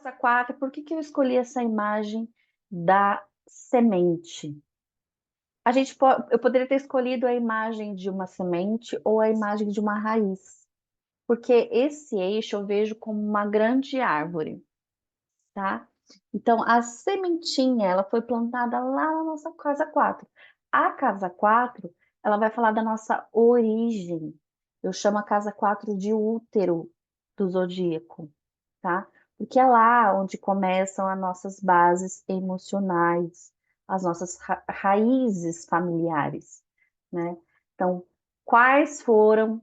casa 4, por que que eu escolhi essa imagem da semente? Eu poderia ter escolhido a imagem de uma semente ou a imagem de uma raiz, porque esse eixo eu vejo como uma grande árvore, tá? Então, a sementinha, ela foi plantada lá na nossa casa 4. A casa 4, ela vai falar da nossa origem. Eu chamo a casa 4 de útero do zodíaco, tá? Porque é lá onde começam as nossas bases emocionais, as nossas raízes familiares, né? Então, quais foram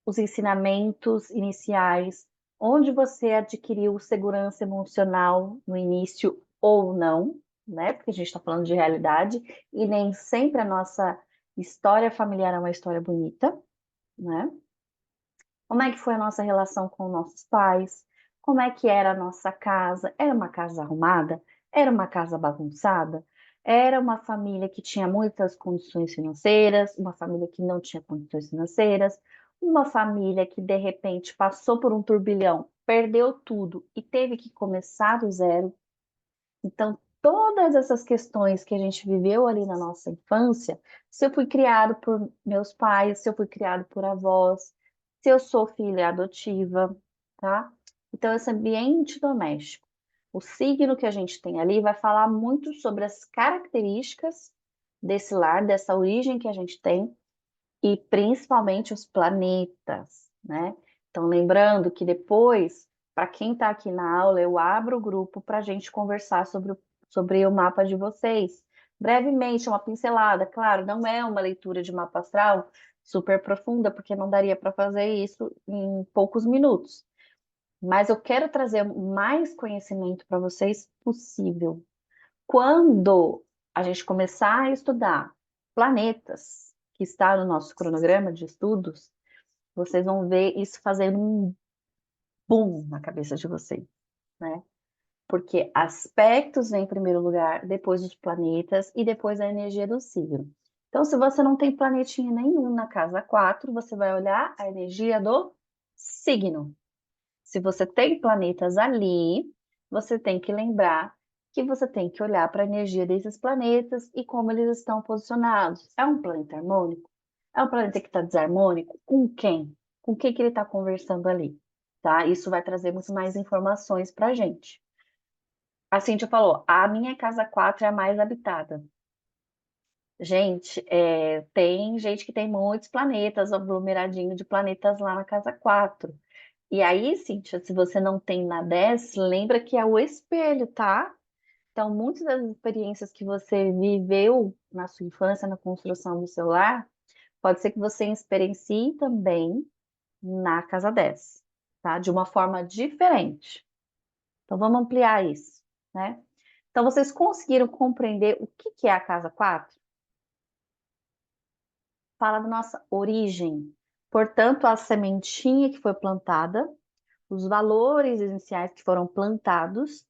os ensinamentos iniciais, onde você adquiriu segurança emocional no início ou não, né? Porque a gente está falando de realidade e nem sempre a nossa história familiar é uma história bonita, né? Como é que foi a nossa relação com nossos pais? Como é que era a nossa casa? Era uma casa arrumada? Era uma casa bagunçada? Era uma família que tinha muitas condições financeiras, uma família que não tinha condições financeiras, uma família que de repente passou por um turbilhão, perdeu tudo e teve que começar do zero. Então, todas essas questões que a gente viveu ali na nossa infância, se eu fui criado por meus pais, se eu fui criado por avós, se eu sou filha adotiva, tá? Então, esse ambiente doméstico, o signo que a gente tem ali vai falar muito sobre as características desse lar, dessa origem que a gente tem, e principalmente os planetas, né? Então, lembrando que depois, para quem está aqui na aula, eu abro o grupo para a gente conversar sobre o mapa de vocês. Brevemente, uma pincelada, claro, não é uma leitura de mapa astral super profunda, porque não daria para fazer isso em poucos minutos. Mas eu quero trazer o mais conhecimento para vocês possível. Quando a gente começar a estudar planetas, que está no nosso cronograma de estudos, vocês vão ver isso fazendo um boom na cabeça de vocês, né? Porque aspectos vêm em primeiro lugar, depois os planetas e depois a energia do signo. Então, se você não tem planetinha nenhum na casa 4, você vai olhar a energia do signo. Se você tem planetas ali, você tem que lembrar que você tem que olhar para a energia desses planetas e como eles estão posicionados. É um planeta harmônico? É um planeta que está desarmônico? Com quem? Com quem que ele está conversando ali? Tá? Isso vai trazer muito mais informações para a gente. A Cíntia falou, a minha casa 4 é a mais habitada. Gente, tem gente que tem muitos planetas, aglomeradinho de planetas lá na casa 4. E aí, Cíntia, se você não tem na 10, lembra que é o espelho, tá? Então, muitas das experiências que você viveu na sua infância, na construção do seu lar, pode ser que você experiencie também na casa 10, tá? De uma forma diferente. Então, vamos ampliar isso, né? Então, vocês conseguiram compreender o que que é a casa 4? Fala da nossa origem. Portanto, a sementinha que foi plantada, os valores iniciais que foram plantados,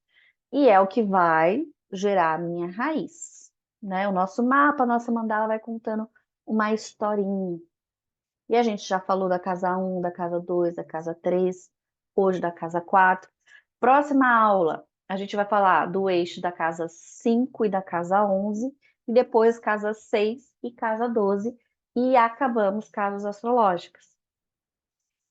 e é o que vai gerar a minha raiz, né? O nosso mapa, a nossa mandala vai contando uma historinha. E a gente já falou da casa 1, da casa 2, da casa 3, hoje da casa 4. Próxima aula, a gente vai falar do eixo da casa 5 e da casa 11, e depois casa 6 e casa 12, e acabamos casas astrológicas.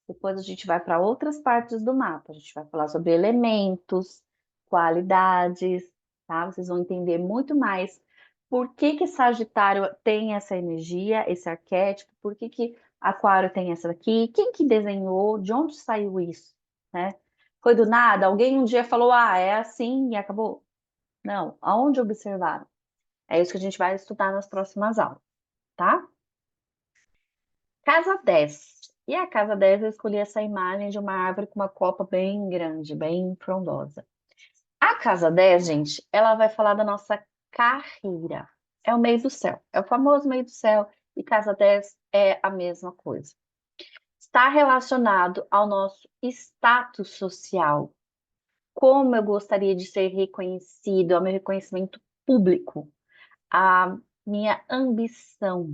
Depois a gente vai para outras partes do mapa. A gente vai falar sobre elementos, qualidades, tá? Vocês vão entender muito mais por que que Sagitário tem essa energia, esse arquétipo, por que que Aquário tem essa daqui, quem que desenhou, de onde saiu isso, né? Foi do nada? Alguém um dia falou, ah, é assim e acabou? Não, aonde observaram? É isso que a gente vai estudar nas próximas aulas, tá? Casa 10. E a casa 10 eu escolhi essa imagem de uma árvore com uma copa bem grande, bem frondosa. A casa 10, gente, ela vai falar da nossa carreira. É o meio do céu, é o famoso meio do céu, e casa 10 é a mesma coisa. Está relacionado ao nosso status social. Como eu gostaria de ser reconhecido, ao meu reconhecimento público, a minha ambição.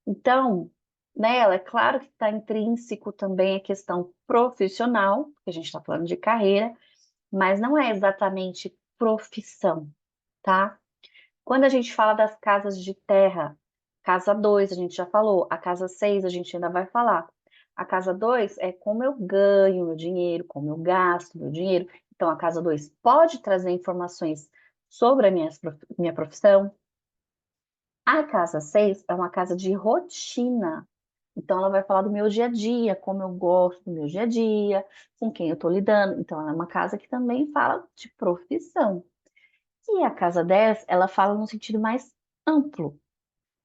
Então, nela, é claro que está intrínseco também a questão profissional, porque a gente está falando de carreira, mas não é exatamente profissão, tá? Quando a gente fala das casas de terra, casa 2 a gente já falou, a casa 6 a gente ainda vai falar. A casa 2 é como eu ganho meu dinheiro, como eu gasto meu dinheiro. Então, a casa 2 pode trazer informações sobre a minha profissão. A casa 6 é uma casa de rotina. Então, ela vai falar do meu dia a dia, como eu gosto do meu dia a dia, com quem eu estou lidando. Então, ela é uma casa que também fala de profissão. E a casa 10 ela fala no sentido mais amplo,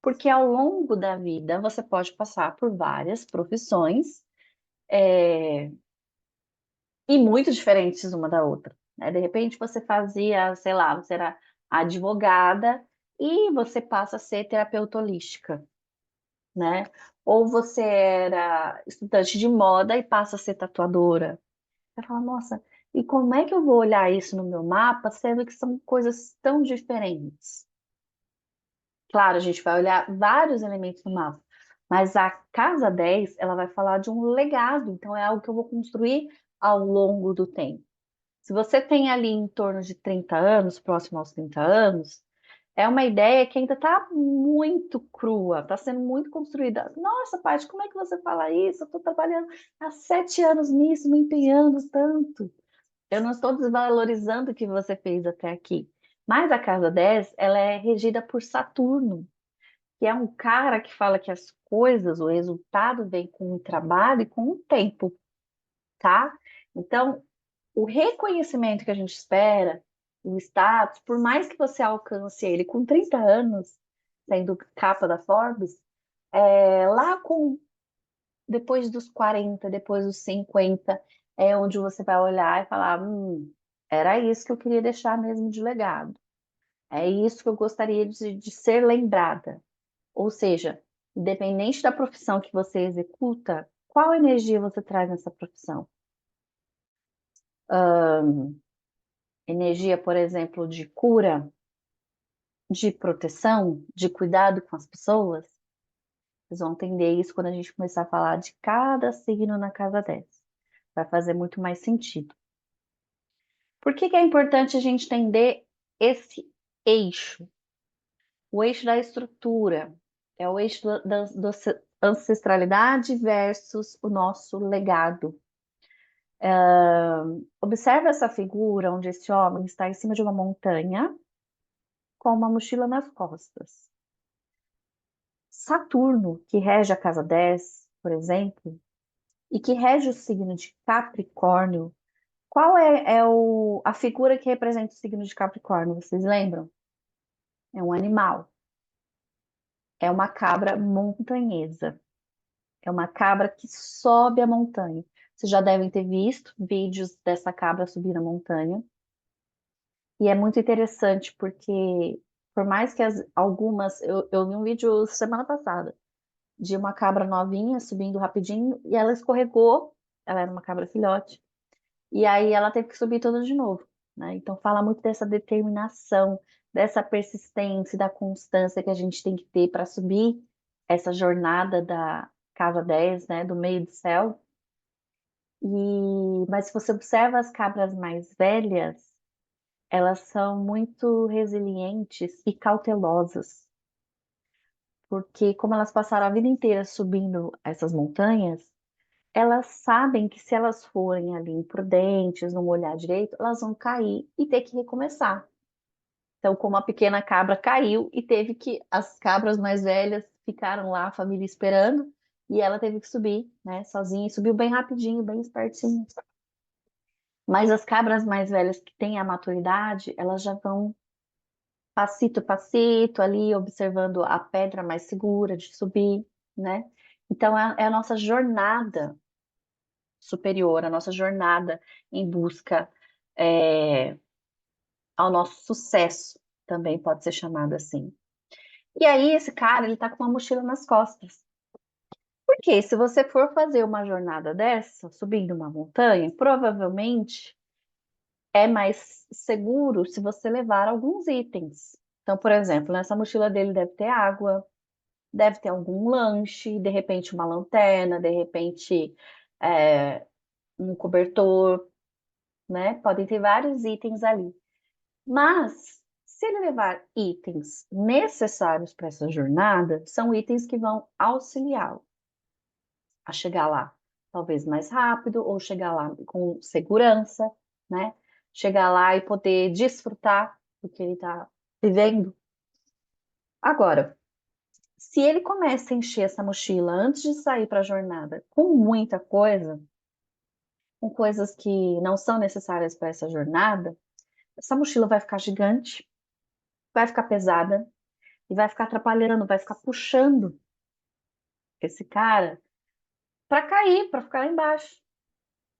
porque ao longo da vida você pode passar por várias profissões, é, e muito diferentes uma da outra, né? De repente você fazia, sei lá, você era advogada e você passa a ser terapeuta holística, né? Ou você era estudante de moda e passa a ser tatuadora. Você fala, nossa, e como é que eu vou olhar isso no meu mapa, sendo que são coisas tão diferentes? Claro, a gente vai olhar vários elementos no mapa, mas a casa 10 ela vai falar de um legado, então é algo que eu vou construir ao longo do tempo. Se você tem ali em torno de 30 anos, próximo aos 30 anos, é uma ideia que ainda está muito crua, está sendo muito construída. Nossa, Paty, como é que você fala isso? Eu estou trabalhando há 7 anos nisso, me empenhando tanto. Eu não estou desvalorizando o que você fez até aqui. Mas a casa 10 ela é regida por Saturno, que é um cara que fala que as coisas, o resultado vem com o trabalho e com o tempo, tá? Então, o reconhecimento que a gente espera, o status, por mais que você alcance ele com 30 anos, sendo capa da Forbes, lá com depois dos 40, depois dos 50, é onde você vai olhar e falar, era isso que eu queria deixar mesmo de legado. É isso que eu gostaria de ser lembrada. Ou seja, independente da profissão que você executa, qual energia você traz nessa profissão? Energia, por exemplo, de cura, de proteção, de cuidado com as pessoas? Vocês vão entender isso quando a gente começar a falar de cada signo na casa 10. Vai fazer muito mais sentido. Por que que é importante a gente entender esse eixo? O eixo da estrutura é o eixo da ancestralidade versus o nosso legado. Observa essa figura onde esse homem está em cima de uma montanha com uma mochila nas costas. Saturno, que rege a casa 10, por exemplo, e que rege o signo de Capricórnio, qual é a figura que representa o signo de Capricórnio? Vocês lembram? É um animal. É uma cabra montanhesa. É uma cabra que sobe a montanha. Vocês já devem ter visto vídeos dessa cabra subir a montanha. E é muito interessante porque, por mais que algumas. Eu vi um vídeo semana passada de uma cabra novinha subindo rapidinho e ela escorregou. Ela era uma cabra filhote. E aí ela teve que subir toda de novo, né? Então fala muito dessa determinação, dessa persistência, da constância que a gente tem que ter para subir essa jornada da casa 10, né? Do meio do céu. Mas se você observa as cabras mais velhas, elas são muito resilientes e cautelosas, porque como elas passaram a vida inteira subindo essas montanhas, elas sabem que se elas forem ali imprudentes, não olhar direito, elas vão cair e ter que recomeçar. Então, como a pequena cabra caiu e teve que, as cabras mais velhas ficaram lá, a família esperando, e ela teve que subir, né, sozinha, e subiu bem rapidinho, bem espertinho. Mas as cabras mais velhas que têm a maturidade, elas já vão passito a passito ali, observando a pedra mais segura de subir, né? Então, é a nossa jornada superior, a nossa jornada em busca é, ao nosso sucesso, também pode ser chamado assim. E aí, esse cara, ele tá com uma mochila nas costas. Porque se você for fazer uma jornada dessa, subindo uma montanha, provavelmente é mais seguro se você levar alguns itens. Então, por exemplo, nessa mochila dele deve ter água, deve ter algum lanche, de repente uma lanterna, de repente um cobertor, né? Podem ter vários itens ali. Mas, se ele levar itens necessários para essa jornada, são itens que vão auxiliá-lo a chegar lá, talvez mais rápido, ou chegar lá com segurança, né? Chegar lá e poder desfrutar do que ele está vivendo. Agora, se ele começa a encher essa mochila antes de sair para a jornada com muita coisa, com coisas que não são necessárias para essa jornada, essa mochila vai ficar gigante, vai ficar pesada e vai ficar atrapalhando, vai ficar puxando esse cara para cair, para ficar lá embaixo.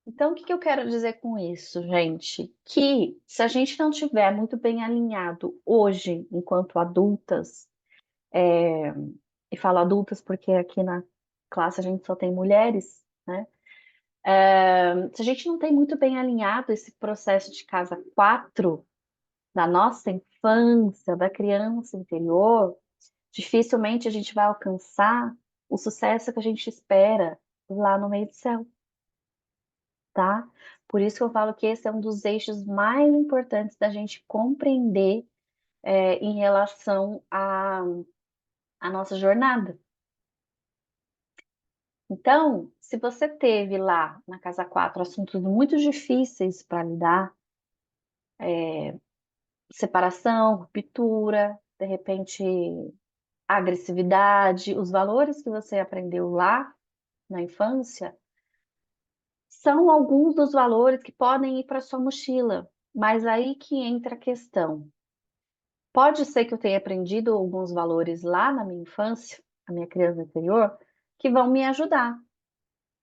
Então, o que que eu quero dizer com isso, gente? Que se a gente não tiver muito bem alinhado hoje, enquanto adultas, e falo adultas porque aqui na classe a gente só tem mulheres, né? Se a gente não tem muito bem alinhado esse processo de casa 4 da nossa infância, da criança interior, dificilmente a gente vai alcançar o sucesso que a gente espera lá no meio do céu, tá? Por isso que eu falo que esse é um dos eixos mais importantes da gente compreender em relação à nossa jornada. Então, se você teve lá na casa 4 assuntos muito difíceis para lidar, separação, ruptura, de repente agressividade, os valores que você aprendeu lá na infância, são alguns dos valores que podem ir para sua mochila. Mas aí que entra a questão. Pode ser que eu tenha aprendido alguns valores lá na minha infância, a minha criança interior, que vão me ajudar.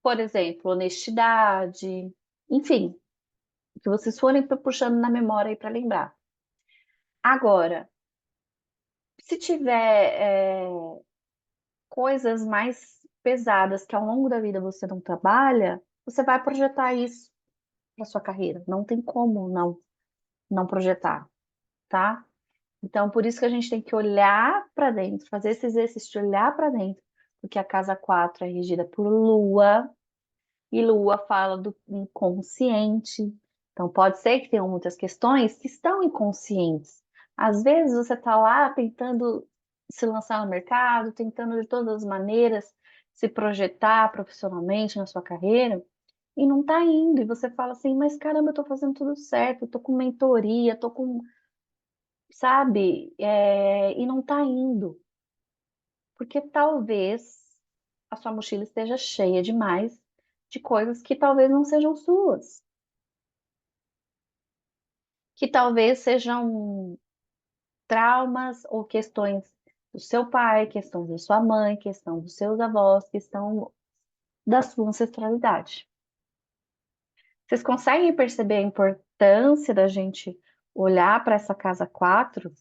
Por exemplo, honestidade, enfim, que vocês forem puxando na memória aí para lembrar. Agora, se tiver coisas mais pesadas que ao longo da vida você não trabalha, você vai projetar isso para sua carreira. Não tem como não projetar, tá? Então, por isso que a gente tem que olhar para dentro, fazer esse exercício de olhar para dentro, porque a casa 4 é regida por Lua, e Lua fala do inconsciente. Então, pode ser que tenham muitas questões que estão inconscientes. Às vezes você está lá tentando se lançar no mercado, tentando de todas as maneiras se projetar profissionalmente na sua carreira, e não está indo. E você fala assim, mas caramba, eu estou fazendo tudo certo, estou com mentoria, estou com, sabe, e não está indo. Porque talvez a sua mochila esteja cheia demais de coisas que talvez não sejam suas, que talvez sejam traumas ou questões do seu pai, questões da sua mãe, questão dos seus avós, questão da sua ancestralidade. Vocês conseguem perceber a importância da gente olhar para essa casa 4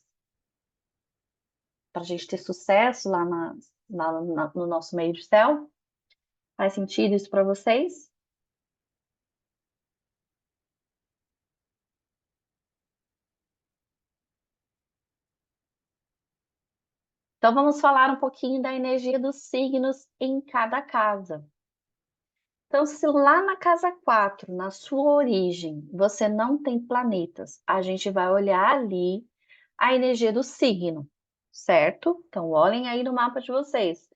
para a gente ter sucesso lá no nosso meio de céu? Faz sentido isso para vocês? Então vamos falar um pouquinho da energia dos signos em cada casa. Então, se lá na casa 4, na sua origem, você não tem planetas, a gente vai olhar ali a energia do signo, certo? Então, olhem aí no mapa de vocês.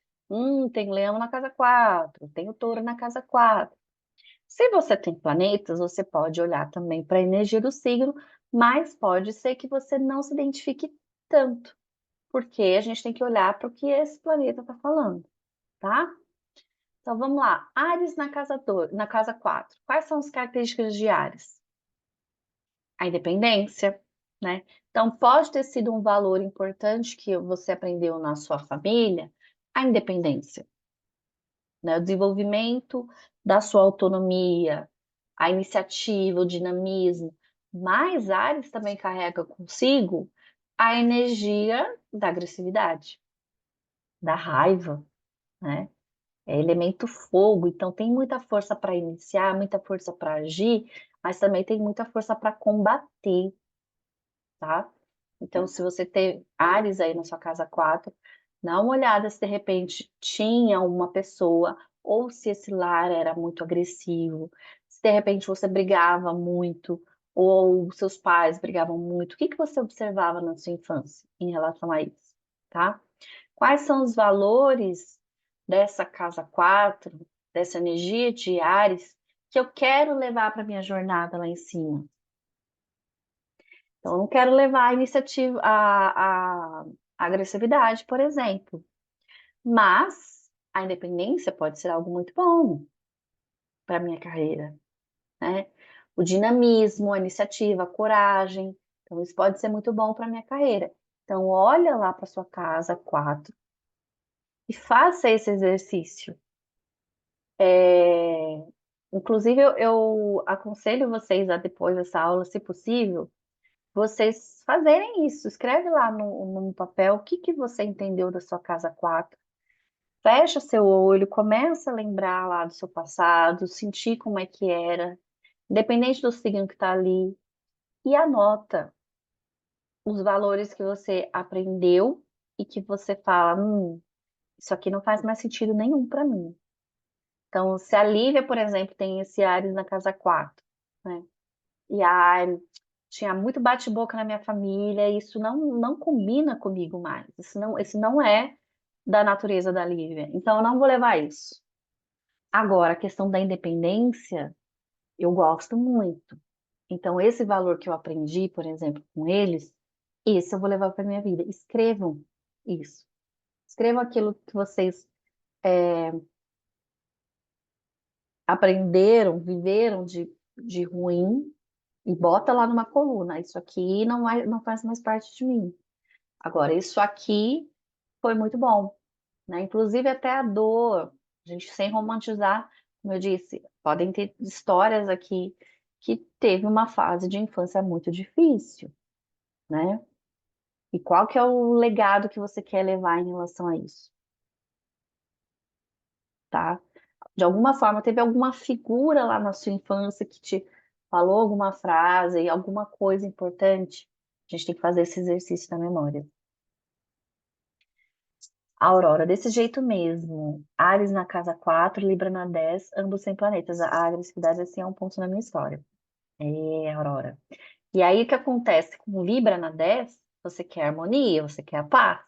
Tem leão na casa 4, tem o touro na casa 4. Se você tem planetas, você pode olhar também para a energia do signo, mas pode ser que você não se identifique tanto, porque a gente tem que olhar para o que esse planeta está falando, tá? Então vamos lá. Áries na casa 2, na casa 4. Quais são as características de Áries? A independência, né? Então pode ter sido um valor importante que você aprendeu na sua família, a independência, né? O desenvolvimento da sua autonomia, a iniciativa, o dinamismo. Mas Áries também carrega consigo a energia da agressividade, da raiva, né? É elemento fogo, então tem muita força para iniciar, muita força para agir, mas também tem muita força para combater, tá? Então, se você tem Áries aí na sua casa 4, dá uma olhada se de repente tinha uma pessoa, ou se esse lar era muito agressivo, Se de repente você brigava muito, ou seus pais brigavam muito, o que que você observava na sua infância em relação a isso, tá? Quais são os valores dessa casa 4, dessa energia de Áries, que eu quero levar para minha jornada lá em cima? Então, eu não quero levar a iniciativa, a agressividade, por exemplo. Mas a independência pode ser algo muito bom para minha carreira, né? O dinamismo, a iniciativa, a coragem. Então, isso pode ser muito bom para minha carreira. Então, olha lá para sua casa 4 e faça esse exercício. É, Inclusive, eu aconselho vocês a, depois dessa aula, se possível, vocês fazerem isso. Escreve lá no papel o que que você entendeu da sua casa 4. Fecha seu olho, começa a lembrar lá do seu passado, sentir como é que era, independente do signo que está ali, e anota os valores que você aprendeu e que você fala, isso aqui não faz mais sentido nenhum para mim. Então, se a Lívia, por exemplo, tem esse Áries na casa 4, né? E tinha muito bate-boca na minha família, e isso não combina comigo mais. Isso não é da natureza da Lívia. Então, eu não vou levar isso. Agora, a questão da independência, eu gosto muito. Então, esse valor que eu aprendi, por exemplo, com eles, esse eu vou levar para minha vida. Escrevam isso. Escrevam aquilo que vocês aprenderam, viveram de ruim e bota lá numa coluna. Isso aqui não faz mais parte de mim. Agora, isso aqui foi muito bom, né? Inclusive até a dor, a gente sem romantizar, como eu disse, podem ter histórias aqui que teve uma fase de infância muito difícil, né? E qual que é o legado que você quer levar em relação a isso, tá? De alguma forma, teve alguma figura lá na sua infância que te falou alguma frase, alguma coisa importante? A gente tem que fazer esse exercício da memória. Aurora, desse jeito mesmo. Áries na casa 4, Libra na 10, ambos sem planetas. A agressividade, assim, é um ponto na minha história. É, Aurora. E aí, o que acontece? Com Libra na 10, você quer harmonia, você quer a paz.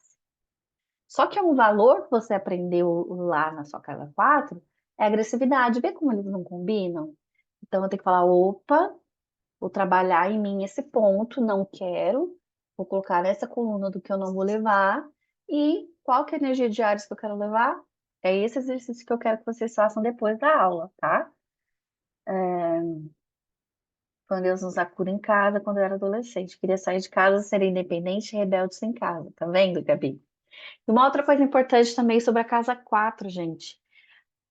Só que é um valor que você aprendeu lá na sua casa 4 é a agressividade. Vê como eles não combinam? Então, eu tenho que falar, opa, vou trabalhar em mim esse ponto, não quero, vou colocar nessa coluna do que eu não vou levar, e qual que é a energia de Áries que eu quero levar? É esse exercício que eu quero que vocês façam depois da aula, tá? Quando Deus nos acuda em casa, quando eu era adolescente. Queria sair de casa, ser independente e rebelde sem casa. Tá vendo, Gabi? E uma outra coisa importante também sobre a casa 4, gente.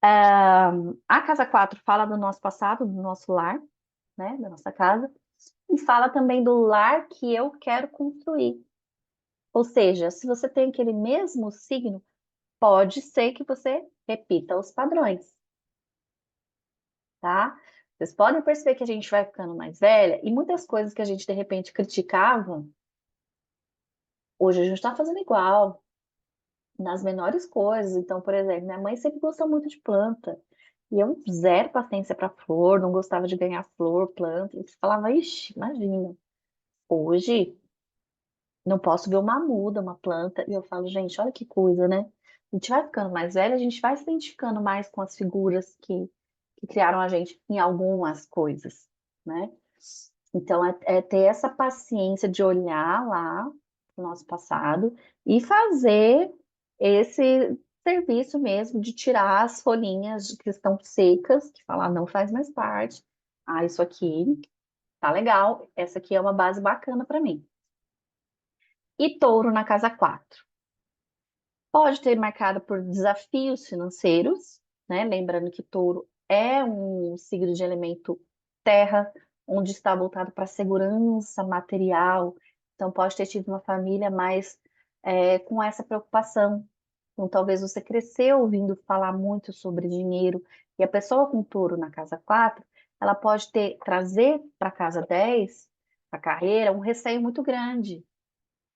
A casa 4 fala do nosso passado, do nosso lar, né? Da nossa casa. E fala também do lar que eu quero construir. Ou seja, se você tem aquele mesmo signo, pode ser que você repita os padrões, tá? Vocês podem perceber que a gente vai ficando mais velha e muitas coisas que a gente de repente criticava, hoje a gente está fazendo igual, nas menores coisas. Então, por exemplo, minha mãe sempre gostou muito de planta. E eu zero paciência para flor, não gostava de ganhar flor, planta. E você falava, ixi, imagina. Hoje não posso ver uma muda, uma planta, e eu falo, gente, olha que coisa, né? A gente vai ficando mais velha, a gente vai se identificando mais com as figuras que criaram a gente em algumas coisas, né? Então, é ter essa paciência de olhar lá o nosso passado e fazer esse serviço mesmo de tirar as folhinhas que estão secas, que falar não faz mais parte. Ah, isso aqui tá legal, essa aqui é uma base bacana para mim. E touro na casa 4. Pode ter marcado por desafios financeiros, né? Lembrando que touro é um signo de elemento terra, onde está voltado para a segurança material. Então, pode ter tido uma família mais com essa preocupação. Então, talvez você cresceu ouvindo falar muito sobre dinheiro, e a pessoa com touro na casa 4, ela pode trazer para a casa 10, a carreira, um receio muito grande,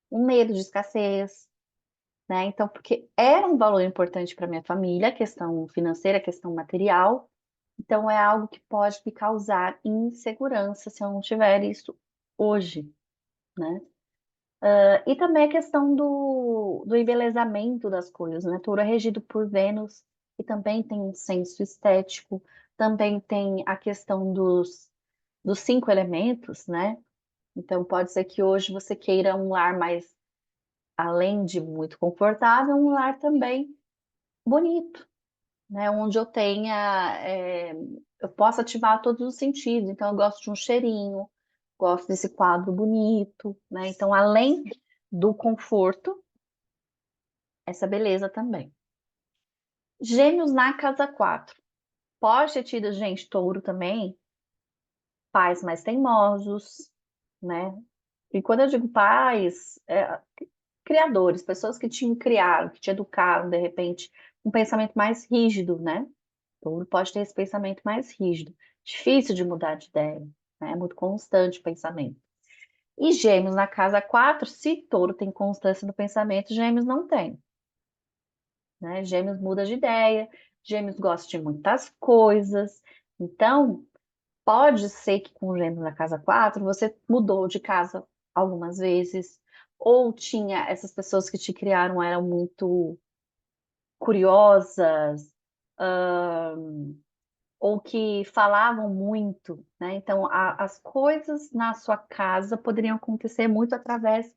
um medo de escassez, né? Então, porque era um valor importante para minha família, a questão financeira, a questão material, Então, é algo que pode me causar insegurança se eu não tiver isso hoje, né? E também a questão do embelezamento das coisas, né? Touro é regido por Vênus, que também tem um senso estético, também tem a questão dos 5 elementos, né? Então, pode ser que hoje você queira um lar mais, além de muito confortável, um lar também bonito, né? Onde eu tenha, eu possa ativar todos os sentidos. Então, eu gosto de um cheirinho, gosto desse quadro bonito, né? Então, além do conforto, essa beleza também. Gêmeos na casa 4. Pode ter tido, gente, touro também, pais mais teimosos, né? E quando eu digo pais, criadores, pessoas que te criaram, que te educaram, de repente, um pensamento mais rígido, né? Touro pode ter esse pensamento mais rígido, difícil de mudar de ideia, né? É muito constante o pensamento. E Gêmeos na casa 4, se Touro tem constância no pensamento, Gêmeos não tem, né? Gêmeos muda de ideia, Gêmeos gosta de muitas coisas. Então, pode ser que com Gêmeos na casa 4 você mudou de casa algumas vezes, ou tinha essas pessoas que te criaram eram muito curiosas, ou que falavam muito, né? Então, as coisas na sua casa poderiam acontecer muito através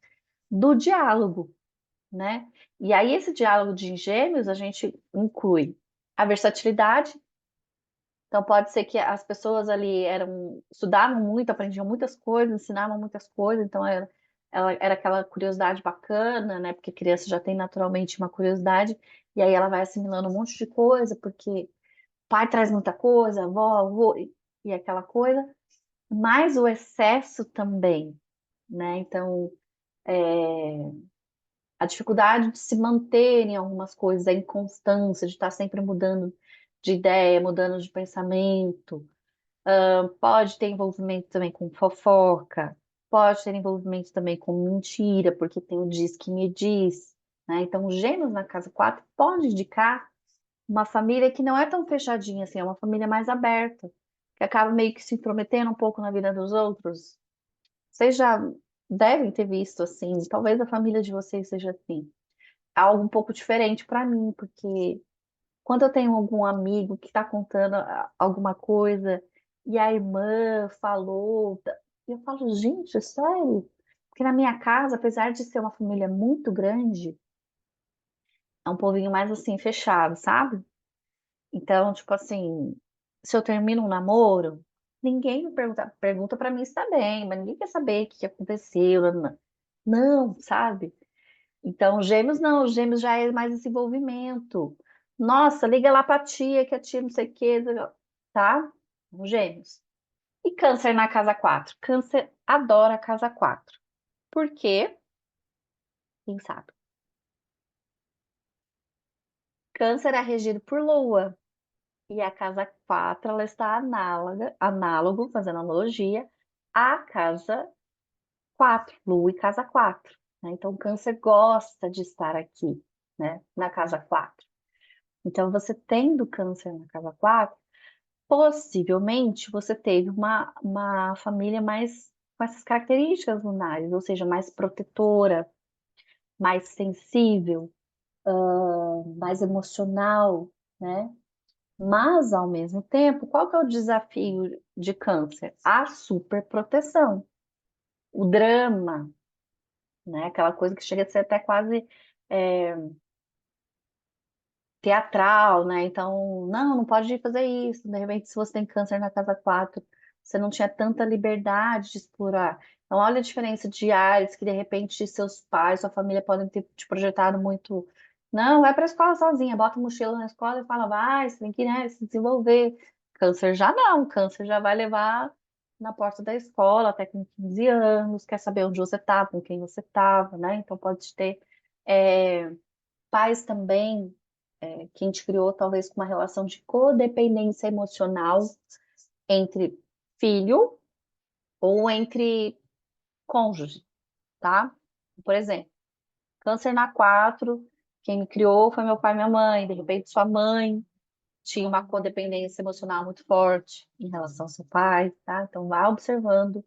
do diálogo, né? E aí, esse diálogo de gêmeos, a gente inclui a versatilidade. Então, pode ser que as pessoas ali estudavam muito, aprendiam muitas coisas, ensinavam muitas coisas, então era aquela curiosidade bacana, né? Porque a criança já tem naturalmente uma curiosidade, e aí ela vai assimilando um monte de coisa, porque pai traz muita coisa, avó, avô, e aquela coisa, mas o excesso também, né? Então, é, a dificuldade de se manter em algumas coisas, a inconstância de estar sempre mudando de ideia, mudando de pensamento, pode ter envolvimento também com fofoca, pode ter envolvimento também com mentira, porque tem o diz que me diz, né? Então, Gêmeos na casa 4 pode indicar uma família que não é tão fechadinha assim, é uma família mais aberta, que acaba meio que se intrometendo um pouco na vida dos outros. Vocês já devem ter visto assim, talvez a família de vocês seja assim. Algo um pouco diferente para mim, porque quando eu tenho algum amigo que está contando alguma coisa e a irmã falou, eu falo, gente, é sério? Porque na minha casa, apesar de ser uma família muito grande, é um povinho mais assim, fechado, sabe? Então, tipo assim, se eu termino um namoro, ninguém me pergunta para mim se tá bem, mas ninguém quer saber o que que aconteceu. Não, não, sabe? Então, gêmeos não, gêmeos já é mais desenvolvimento. Nossa, liga lá pra tia, que a tia não sei o quê, tá? Gêmeos. E câncer na casa 4. Câncer adora a casa 4. Por quê? Quem sabe? Câncer é regido por Lua. E a casa 4 ela está análogo, fazendo analogia, à casa 4, Lua e casa 4, né? Então, o Câncer gosta de estar aqui, né? Na casa 4. Então, você tendo Câncer na casa 4, possivelmente você teve uma família mais com essas características lunares, ou seja, mais protetora, mais sensível, mais emocional, né? Mas, ao mesmo tempo, qual que é o desafio de câncer? A superproteção, o drama, né? Aquela coisa que chega a ser até quase é, teatral, né? Então, não pode fazer isso. De repente, se você tem câncer na casa 4, você não tinha tanta liberdade de explorar. Então, olha a diferença de áreas que, de repente, seus pais, sua família podem ter te projetado muito. Não, vai para a escola sozinha, bota a mochila na escola e fala, vai, você tem que, né, se desenvolver. Câncer já não, câncer já vai levar na porta da escola até com 15 anos, quer saber onde você estava, com quem você estava, né? Então, pode ter. é, Pais também, que a gente criou talvez com uma relação de codependência emocional entre filho ou entre cônjuge, tá? Por exemplo, câncer na 4, quem me criou foi meu pai e minha mãe, de repente sua mãe tinha uma codependência emocional muito forte em relação ao seu pai, tá? Então, vá observando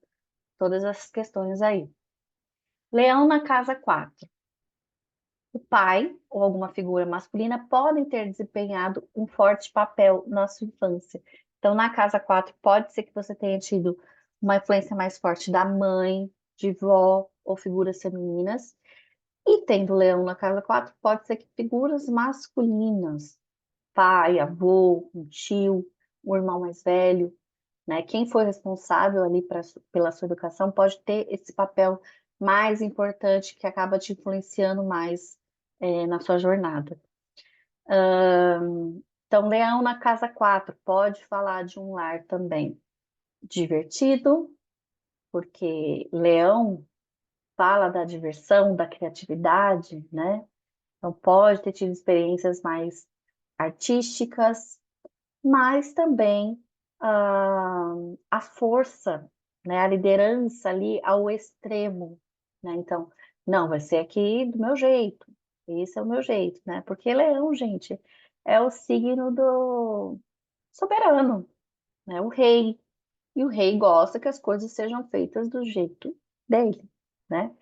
todas essas questões aí. Leão na casa 4. O pai ou alguma figura masculina podem ter desempenhado um forte papel na sua infância. Então, na casa 4, pode ser que você tenha tido uma influência mais forte da mãe, de vó ou figuras femininas. E tendo leão na casa 4, pode ser que figuras masculinas, pai, avô, um tio, um irmão mais velho, né? Quem foi responsável ali pela sua educação pode ter esse papel mais importante que acaba te influenciando mais na sua jornada. Então, Leão na casa 4 pode falar de um lar também divertido, porque Leão fala da diversão, da criatividade, né? Então, pode ter tido experiências mais artísticas, mas também a força, né, a liderança ali ao extremo, né? Então, não, vai ser aqui do meu jeito, esse é o meu jeito, né? Porque Leão, gente, é o signo do soberano, né? O rei, e o rei gosta que as coisas sejam feitas do jeito dele, né?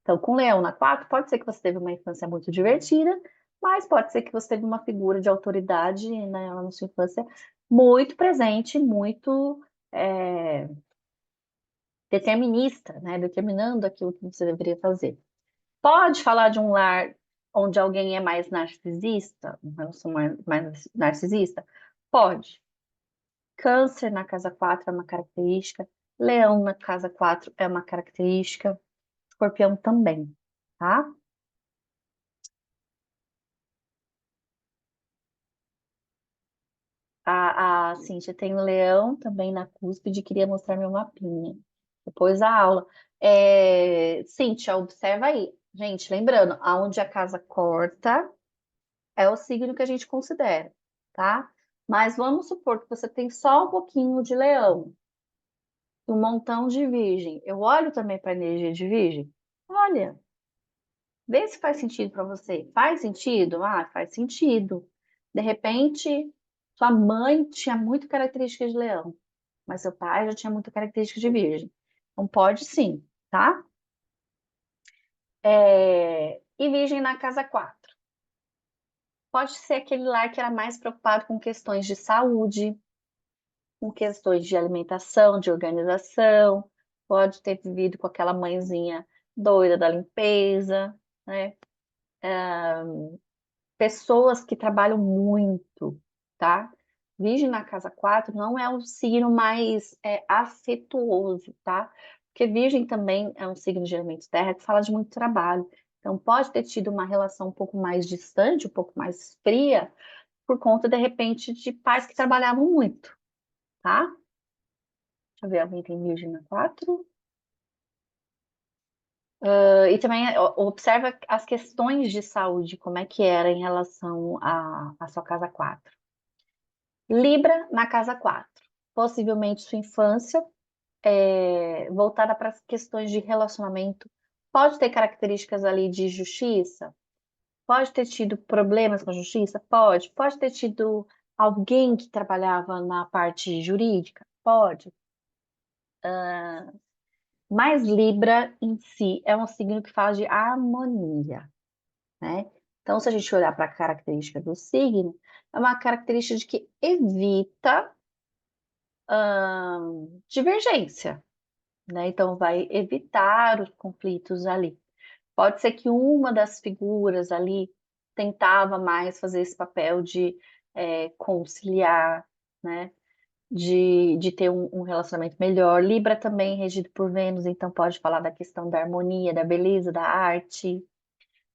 Então, com Leão na 4, pode ser que você teve uma infância muito divertida, mas pode ser que você teve uma figura de autoridade, né, na sua infância muito presente, muito determinista, né, determinando aquilo que você deveria fazer. Pode falar de um lar onde alguém é mais narcisista, uma relação mais narcisista? Pode. Câncer na casa 4 é uma característica, Leão na casa 4 é uma característica, Escorpião também, tá? A Cíntia tem um leão também na cúspide, queria mostrar meu mapinha. Depois da aula. Cíntia, observa aí. Gente, lembrando, aonde a casa corta é o signo que a gente considera, tá? Mas vamos supor que você tem só um pouquinho de leão, um montão de virgem. Eu olho também para a energia de virgem. Olha, vê se faz sentido para você. Faz sentido? Ah, faz sentido. De repente, sua mãe tinha muito características de leão, mas seu pai já tinha muita característica de virgem. Então, pode sim, tá? E virgem na casa 4. Pode ser aquele lar que era mais preocupado com questões de saúde, com questões de alimentação, de organização. Pode ter vivido com aquela mãezinha doida da limpeza, né? Pessoas que trabalham muito, tá? Virgem na casa 4 não é o signo mais afetuoso, tá? Porque Virgem também é um signo de elemento terra que fala de muito trabalho. Então, pode ter tido uma relação um pouco mais distante, um pouco mais fria, por conta, de repente, de pais que trabalhavam muito, tá? Deixa eu ver, alguém tem Virgem na 4? E também observa as questões de saúde, como é que era em relação à sua casa 4. Libra na casa 4. Possivelmente sua infância, voltada para as questões de relacionamento. Pode ter características ali de justiça? Pode ter tido problemas com a justiça? Pode. Pode ter tido alguém que trabalhava na parte jurídica? Pode. Mas Libra em si é um signo que fala de harmonia, né? Então, se a gente olhar para a característica do signo, é uma característica de que evita divergência, né? Então, vai evitar os conflitos ali. Pode ser que uma das figuras ali tentava mais fazer esse papel de conciliar, né? De ter um relacionamento melhor. Libra também é regido por Vênus, então pode falar da questão da harmonia, da beleza, da arte.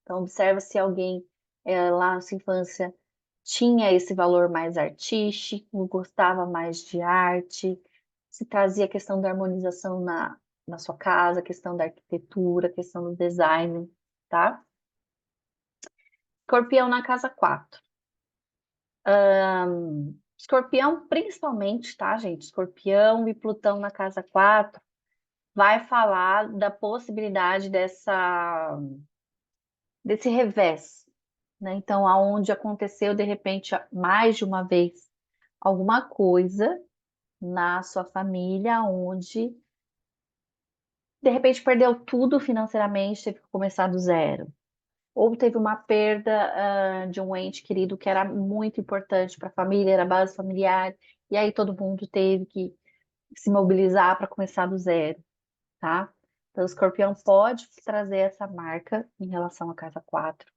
Então, observa se alguém lá na sua infância tinha esse valor mais artístico, gostava mais de arte, se trazia a questão da harmonização na sua casa, a questão da arquitetura, a questão do design, tá? Escorpião na casa 4. Escorpião, principalmente, tá, gente? Escorpião e Plutão na casa 4 vai falar da possibilidade desse revés, né? Então, aonde aconteceu de repente mais de uma vez alguma coisa na sua família onde de repente perdeu tudo financeiramente, teve que começar do zero. Ou teve uma perda, de um ente querido que era muito importante para a família, era a base familiar, e aí todo mundo teve que se mobilizar para começar do zero, tá? Então, o escorpião pode trazer essa marca em relação à casa 4.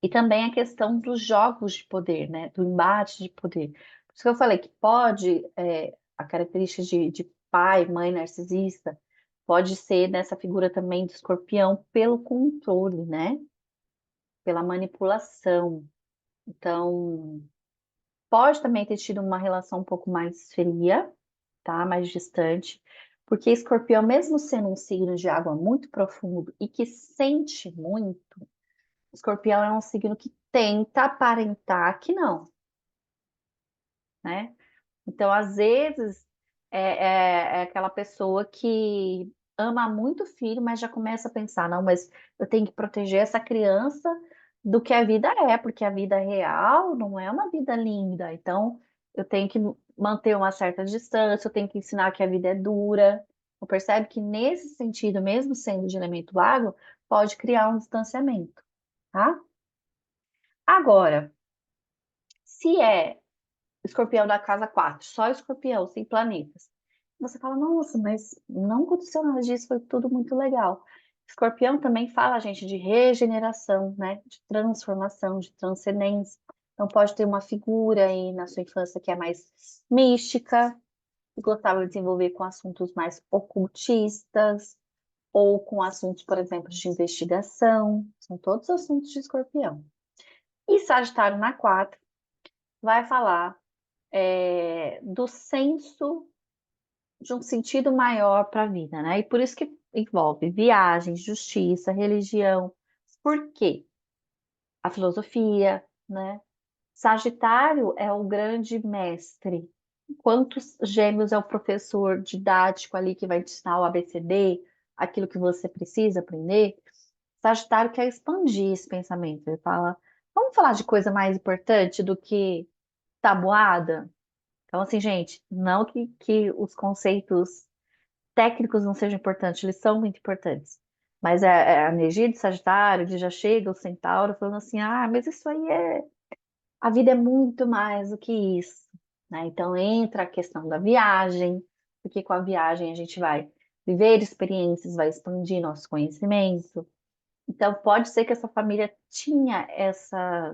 E também a questão dos jogos de poder, né? Do embate de poder. Por isso que eu falei que pode, a característica de pai, mãe narcisista, pode ser nessa figura também do escorpião pelo controle, né? Pela manipulação. Então, pode também ter tido uma relação um pouco mais fria, tá? Mais distante. Porque escorpião, mesmo sendo um signo de água muito profundo e que sente muito, escorpião é um signo que tenta aparentar que não, né? Então, às vezes, é aquela pessoa que ama muito o filho, mas já começa a pensar, não, mas eu tenho que proteger essa criança do que a vida é, porque a vida real não é uma vida linda. Então, eu tenho que manter uma certa distância, eu tenho que ensinar que a vida é dura. Você percebe que nesse sentido, mesmo sendo de elemento água, pode criar um distanciamento, tá? Agora, se é escorpião da casa 4, só escorpião, sem planetas. Você fala, nossa, mas não aconteceu nada disso, foi tudo muito legal. Escorpião também fala, gente, de regeneração, né? De transformação, de transcendência. Então, pode ter uma figura aí na sua infância que é mais mística, que gostava de se envolver com assuntos mais ocultistas, ou com assuntos, por exemplo, de investigação. São todos assuntos de escorpião. E Sagitário na 4 vai falar do senso de um sentido maior para a vida, né? E por isso que envolve viagem, justiça, religião. Por quê? A filosofia, né? Sagitário é o grande mestre. Quantos gêmeos é o professor didático ali que vai te ensinar o ABCD, aquilo que você precisa aprender? Sagitário quer expandir esse pensamento. Ele fala, vamos falar de coisa mais importante do que tabuada? Então, assim, gente, não que os conceitos técnicos não sejam importantes, eles são muito importantes. Mas a energia de Sagitário, de já chega o Centauro, falando assim, ah, mas isso aí a vida é muito mais do que isso, né? Então entra a questão da viagem, porque com a viagem a gente vai viver experiências, vai expandir nosso conhecimento. Então pode ser que essa família tinha essa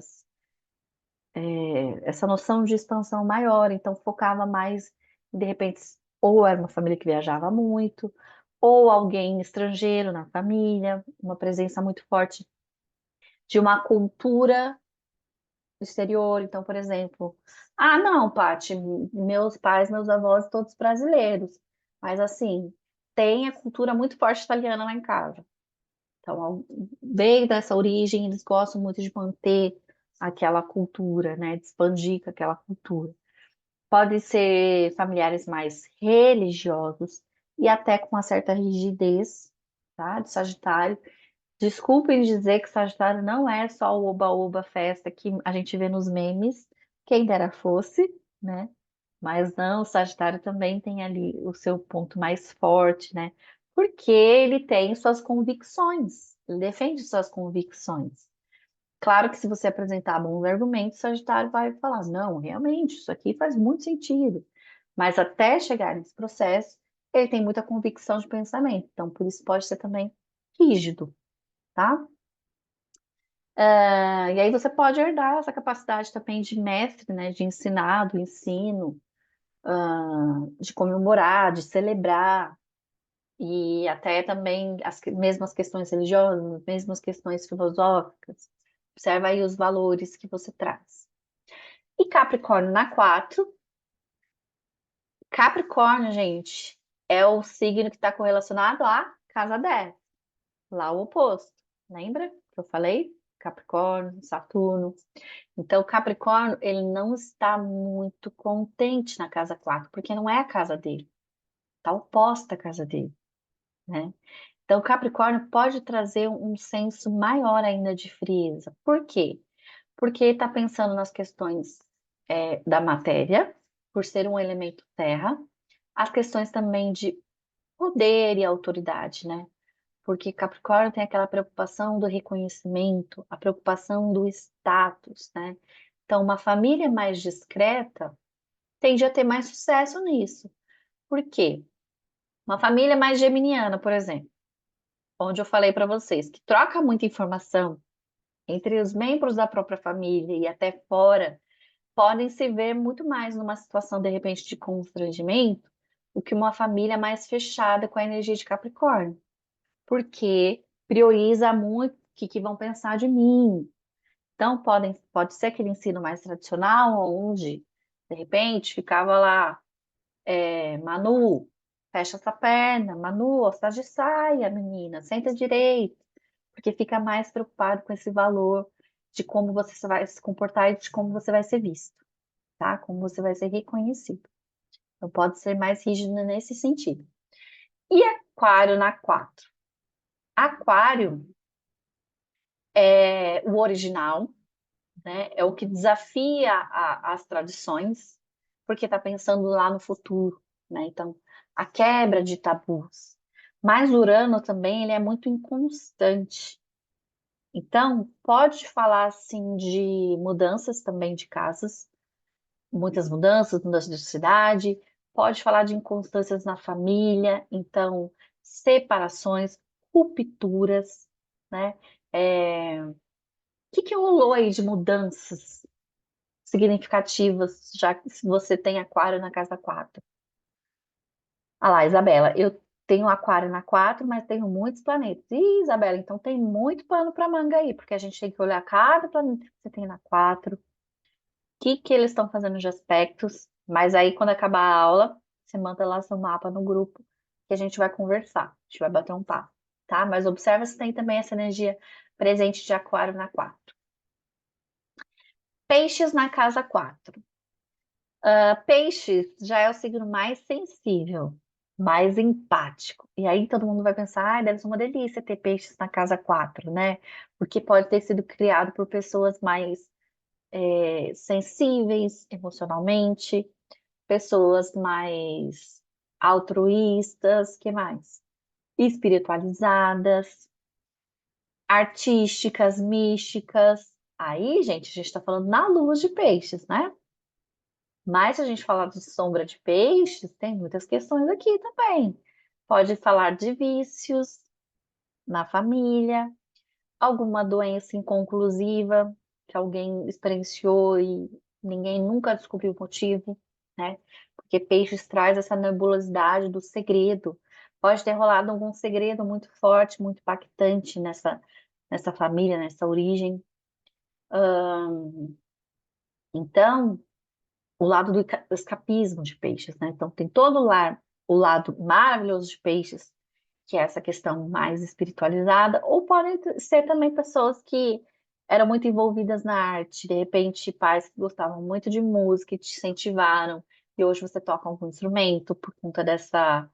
noção de expansão maior, então focava mais, de repente, ou era uma família que viajava muito, ou alguém estrangeiro na família, uma presença muito forte de uma cultura exterior. Então, por exemplo, ah, não, Paty, meus pais, meus avós, todos brasileiros, mas assim, tem a cultura muito forte italiana lá em casa. Então, veio dessa origem, eles gostam muito de manter aquela cultura, né? De expandir com aquela cultura. Podem ser familiares mais religiosos e até com uma certa rigidez, tá? De Sagitário. Desculpem dizer que Sagitário não é só o oba-oba festa que a gente vê nos memes, quem dera fosse, né? Mas não, o Sagitário também tem ali o seu ponto mais forte, né? Porque ele tem suas convicções, ele defende suas convicções. Claro que se você apresentar bons argumentos, o Sagitário vai falar, não, realmente, isso aqui faz muito sentido. Mas até chegar nesse processo, ele tem muita convicção de pensamento, então por isso pode ser também rígido, tá? E aí você pode herdar essa capacidade também de mestre, né? De ensinar, do ensino, de comemorar, de celebrar, e até também as mesmas questões religiosas, as mesmas questões filosóficas. Observa aí os valores que você traz. E Capricórnio na 4. Capricórnio, gente, é o signo que está correlacionado à casa 10, lá o oposto. Lembra que eu falei? Capricórnio, Saturno. Então, Capricórnio, ele não está muito contente na casa 4, porque não é a casa dele. Está oposta à casa dele, né? Então, Capricórnio pode trazer um senso maior ainda de frieza. Por quê? porque está pensando nas questões da matéria, por ser um elemento terra, as questões também de poder e autoridade, né? Porque Capricórnio tem aquela preocupação do reconhecimento, a preocupação do status, né? Então, uma família mais discreta tende a ter mais sucesso nisso. Por quê? Uma família mais geminiana, por exemplo, onde eu falei para vocês que troca muita informação entre os membros da própria família e até fora, podem se ver muito mais numa situação, de repente, de constrangimento do que uma família mais fechada com a energia de Capricórnio, porque prioriza muito o que vão pensar de mim. Então, pode ser aquele ensino mais tradicional, onde, de repente, ficava lá, Manu, fecha essa perna, Manu, ó, você tá de saia, menina, senta direito, porque fica mais preocupado com esse valor de como você vai se comportar e de como você vai ser visto, tá? Como você vai ser reconhecido. Então, pode ser mais rígido nesse sentido. E Aquário na 4. Aquário é o original, né? É o que desafia as tradições, porque está pensando lá no futuro, né? Então, a quebra de tabus. Mas Urano também, ele é muito inconstante. Então, pode falar, assim, de mudanças também de casas, muitas mudanças, mudanças de cidade, pode falar de inconstâncias na família, então, separações, rupturas, né? O que rolou aí de mudanças significativas, já que se você tem aquário na casa 4? Ah lá, Isabela, eu tenho aquário na 4, mas tenho muitos planetas. Ih, Isabela, então tem muito pano para manga aí, porque a gente tem que olhar cada planeta que você tem na 4, o que eles estão fazendo de aspectos, mas aí quando acabar a aula, você manda lá seu mapa no grupo que a gente vai conversar, a gente vai bater um papo, tá? Mas observa se tem também essa energia presente de aquário na 4. Peixes na casa 4. Peixes já é o signo mais sensível, mais empático. E aí todo mundo vai pensar, deve ser uma delícia ter peixes na casa 4, né? Porque pode ter sido criado por pessoas mais sensíveis emocionalmente, pessoas mais altruístas, que mais? Espiritualizadas, artísticas, místicas. Aí, gente, a gente está falando na luz de peixes, né? Mas se a gente falar de sombra de peixes, tem muitas questões aqui também. Pode falar de vícios na família, alguma doença inconclusiva que alguém experienciou e ninguém nunca descobriu o motivo, né? Porque peixes traz essa nebulosidade do segredo. Pode ter rolado algum segredo muito forte, muito impactante nessa família, nessa origem. Então, o lado do escapismo de peixes, né? Então tem todo o lado maravilhoso de peixes, que é essa questão mais espiritualizada, ou podem ser também pessoas que eram muito envolvidas na arte, de repente pais que gostavam muito de música e te incentivaram, e hoje você toca algum instrumento por conta dessa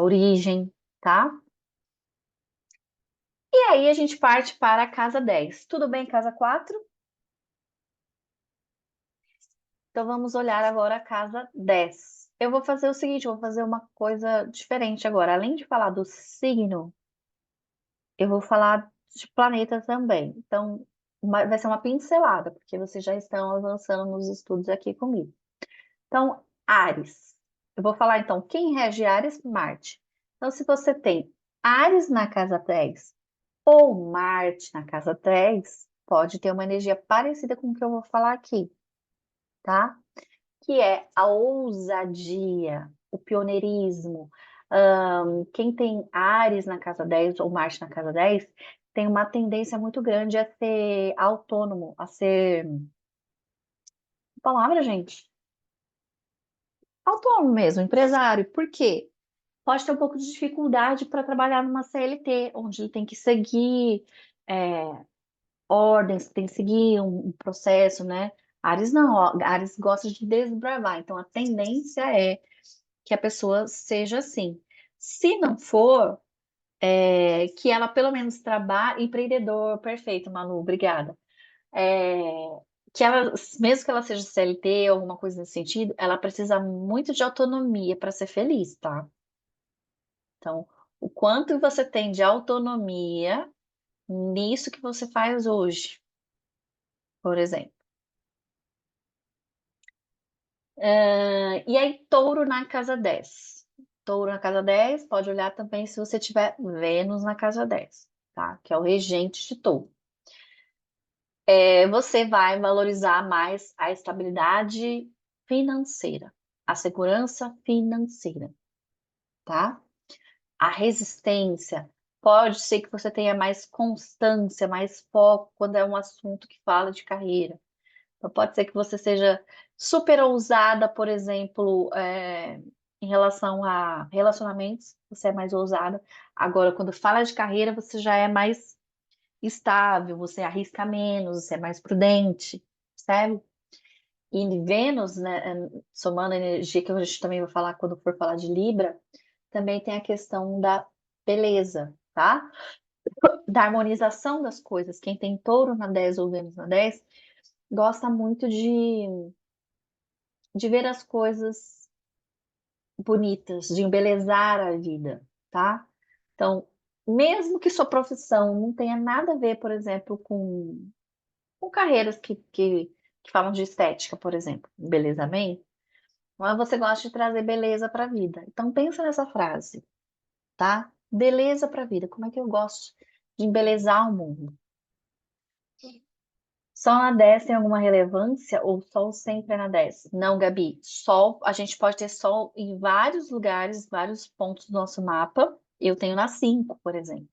origem, tá? E aí a gente parte para a casa 10. Tudo bem, casa 4? Então vamos olhar agora a casa 10. Eu vou fazer o seguinte, eu vou fazer uma coisa diferente agora. Além de falar do signo, eu vou falar de planeta também. Então, vai ser uma pincelada, porque vocês já estão avançando nos estudos aqui comigo. Então, Áries. Eu vou falar então, quem rege Áries? Marte. Então, se você tem Áries na casa 10 ou Marte na casa 10, pode ter uma energia parecida com o que eu vou falar aqui, tá? Que é a ousadia, o pioneirismo. Quem tem Áries na casa 10 ou Marte na casa 10 tem uma tendência muito grande a ser autônomo, a ser. Palavra, gente? Autônomo mesmo, empresário. Por quê? Pode ter um pouco de dificuldade para trabalhar numa CLT, onde ele tem que seguir ordens, tem que seguir um processo, né? Ares não, ó, Ares gosta de desbravar, então a tendência é que a pessoa seja assim. Se não for, que ela pelo menos trabalha, empreendedor, perfeito, Manu, obrigada. É, que ela, mesmo que ela seja CLT ou alguma coisa nesse sentido, ela precisa muito de autonomia para ser feliz, tá? Então, o quanto você tem de autonomia nisso que você faz hoje, por exemplo. E aí, touro na casa 10. Touro na casa 10 pode olhar também se você tiver Vênus na casa 10, tá? Que é o regente de touro. Você vai valorizar mais a estabilidade financeira, a segurança financeira, tá? A resistência. Pode ser que você tenha mais constância, mais foco quando é um assunto que fala de carreira. Então, pode ser que você seja super ousada, por exemplo, em relação a relacionamentos, você é mais ousada. Agora, quando fala de carreira, você já é mais estável, você arrisca menos, você é mais prudente, percebe? E Vênus, né, somando a energia que a gente também vai falar quando for falar de Libra, também tem a questão da beleza, tá? Da harmonização das coisas. Quem tem touro na 10 ou Vênus na 10 gosta muito de ver as coisas bonitas, de embelezar a vida, tá? Então, mesmo que sua profissão não tenha nada a ver, por exemplo, com carreiras que falam de estética, por exemplo, embelezamento, mas você gosta de trazer beleza para a vida. Então, pensa nessa frase, tá? Beleza para a vida. Como é que eu gosto de embelezar o mundo? Sol na 10 tem alguma relevância ou Sol sempre é na 10? Não, Gabi. Sol, a gente pode ter Sol em vários lugares, vários pontos do nosso mapa. Eu tenho na 5, por exemplo.